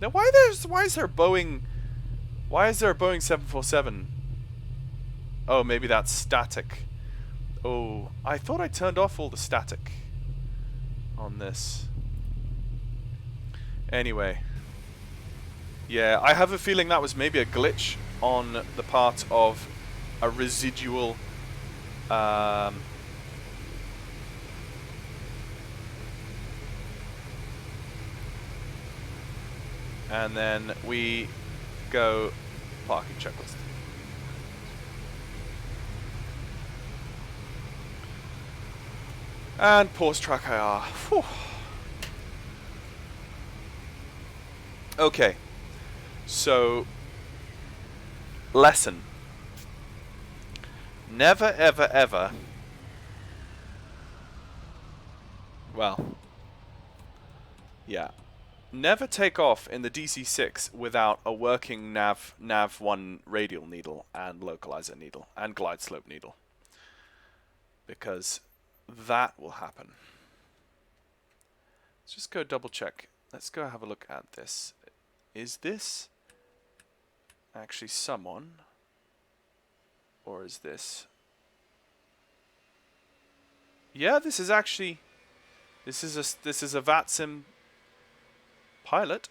Now, why is there a Boeing 747? Oh, maybe that's static. Oh, I thought I turned off all the static on this. Anyway. Yeah, I have a feeling that was maybe a glitch on the part of a residual and then we go parking checklist. And pause track IR. Whew. Okay. So, lesson. Never, ever, ever. Well. Yeah. Never take off in the DC-6 without a working nav1 radial needle and localizer needle and glide slope needle. Because that will happen. Let's just go double check. Let's go have a look at this. Is this actually someone? Or is this? Yeah, this is actually... This is a VATSIM pilot.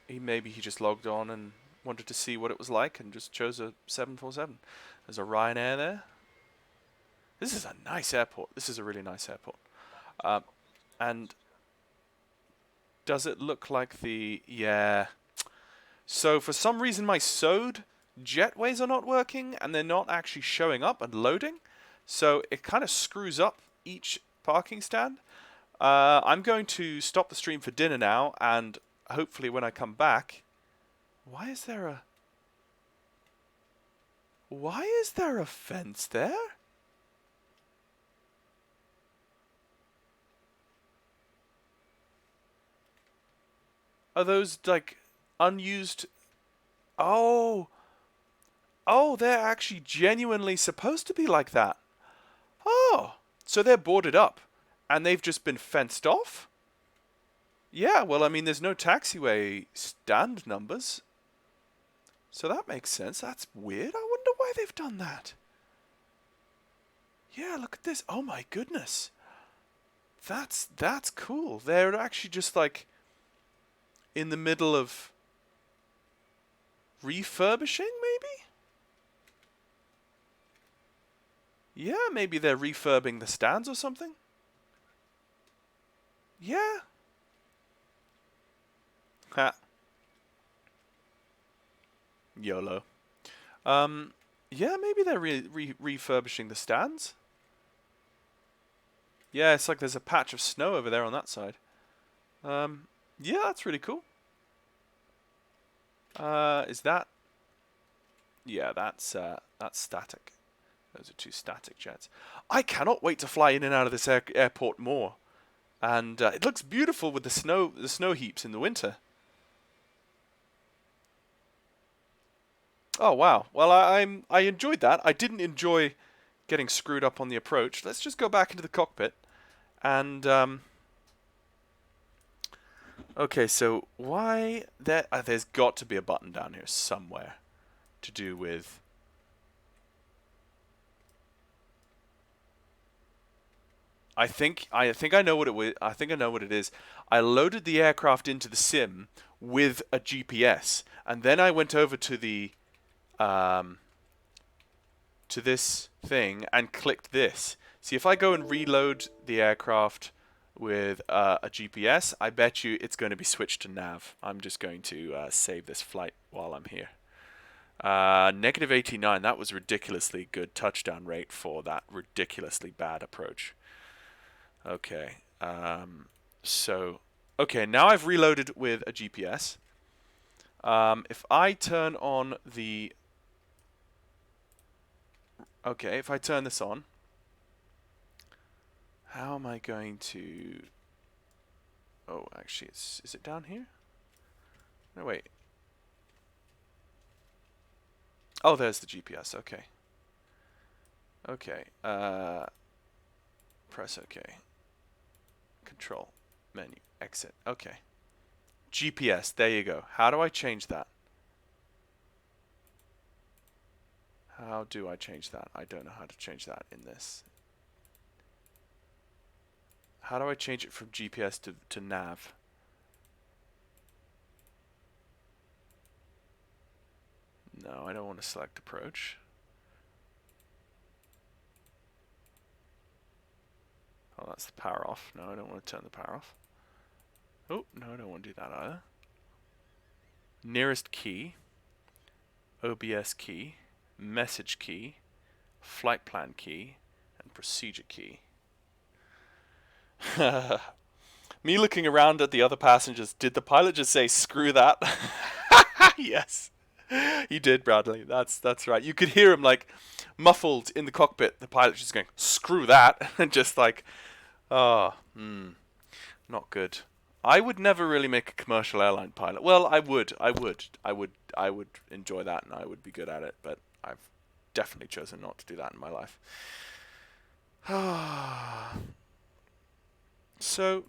Maybe he just logged on and wanted to see what it was like and just chose a 747. There's a Ryanair there. This is a nice airport. This is a really nice airport. And does it look like the... Yeah. So for some reason my SODE jetways are not working and they're not actually showing up and loading. So it kind of screws up each parking stand. I'm going to stop the stream for dinner now, and hopefully when I come back... Why is there a fence there? Are those, like, unused... Oh! Oh, they're actually genuinely supposed to be like that. Oh! So they're boarded up. And they've just been fenced off? Yeah, well, I mean, there's no taxiway stand numbers. So that makes sense. That's weird. I wonder why they've done that. Yeah, look at this. Oh my goodness. That's cool. They're actually just like in the middle of refurbishing, maybe? Yeah, maybe they're refurbing the stands or something. Yeah. Ha. YOLO. Yeah, maybe they're refurbishing the stands. Yeah, it's like there's a patch of snow over there on that side. Yeah, that's really cool. Is that... Yeah, that's static. Those are two static jets. I cannot wait to fly in and out of this airport more. And it looks beautiful with the snow heaps in the winter. Oh wow. Well, I enjoyed that. I didn't enjoy getting screwed up on the approach. Let's just go back into the cockpit. And okay, so why there's got to be a button down here somewhere to do with I think I know what it I think I know what it is. I loaded the aircraft into the sim with a GPS, and then I went over to the to this thing and clicked this. See, if I go and reload the aircraft with a GPS, I bet you it's going to be switched to nav. I'm just going to save this flight while I'm here. Negative 89, that was ridiculously good touchdown rate for that ridiculously bad approach. Okay, okay, now I've reloaded with a GPS. If I turn on the... Okay, if I turn this on, how am I going to... Oh, actually, is it down here? No, wait. Oh, there's the GPS. Okay. Okay. Press OK. Control. Menu. Exit. Okay. GPS. There you go. How do I change that? How do I change that? I don't know how to change that in this. How do I change it from GPS to nav? No, I don't want to select approach. Oh, that's the power off. No, I don't want to turn the power off. Oh, no, I don't want to do that either. Nearest key, OBS key, message key, flight plan key, and procedure key. Me looking around at the other passengers, did the pilot just say, screw that? Yes. He did, Bradley. That's right. You could hear him like muffled in the cockpit. The pilot just going, screw that, and just like, oh, not good. I would never really make a commercial airline pilot. Well, I would enjoy that, and I would be good at it. But I've definitely chosen not to do that in my life. So,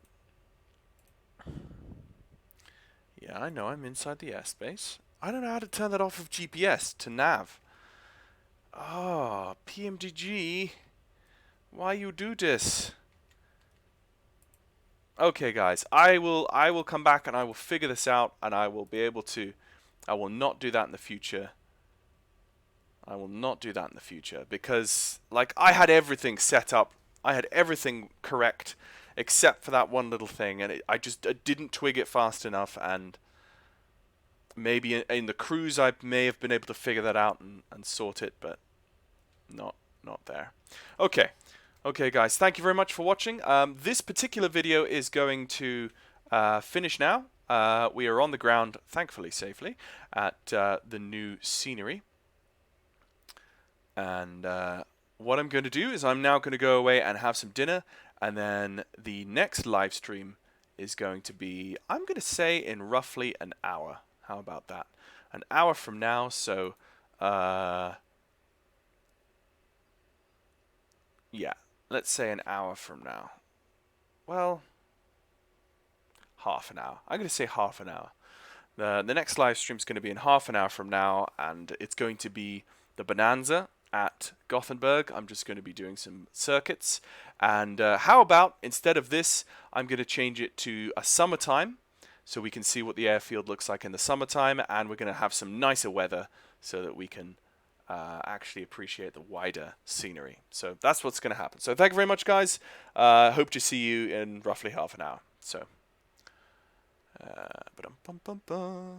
yeah, I know I'm inside the airspace. I don't know how to turn that off of GPS to nav. Oh, PMDG, why you do this? Okay, guys, I will come back and I will figure this out, and I will be able to. I will not do that in the future. I will not do that in the future because, like, I had everything set up. I had everything correct except for that one little thing, and I didn't twig it fast enough, and maybe in the cruise I may have been able to figure that out and sort it, but not there. Okay. Okay, guys, thank you very much for watching. This particular video is going to finish now. We are on the ground, thankfully safely, at the new scenery. And what I'm going to do is I'm now going to go away and have some dinner, and then the next live stream is going to be, I'm going to say, in roughly an hour. How about that? An hour from now, so yeah, let's say an hour from now. Well, half an hour. I'm going to say half an hour. The next live stream is going to be in half an hour from now, and it's going to be the Bonanza at Gothenburg. I'm just going to be doing some circuits. And how about, instead of this, I'm going to change it to a summertime, so we can see what the airfield looks like in the summertime, and we're going to have some nicer weather so that we can actually appreciate the wider scenery. So that's what's going to happen. So thank you very much, guys. Hope to see you in roughly half an hour. So,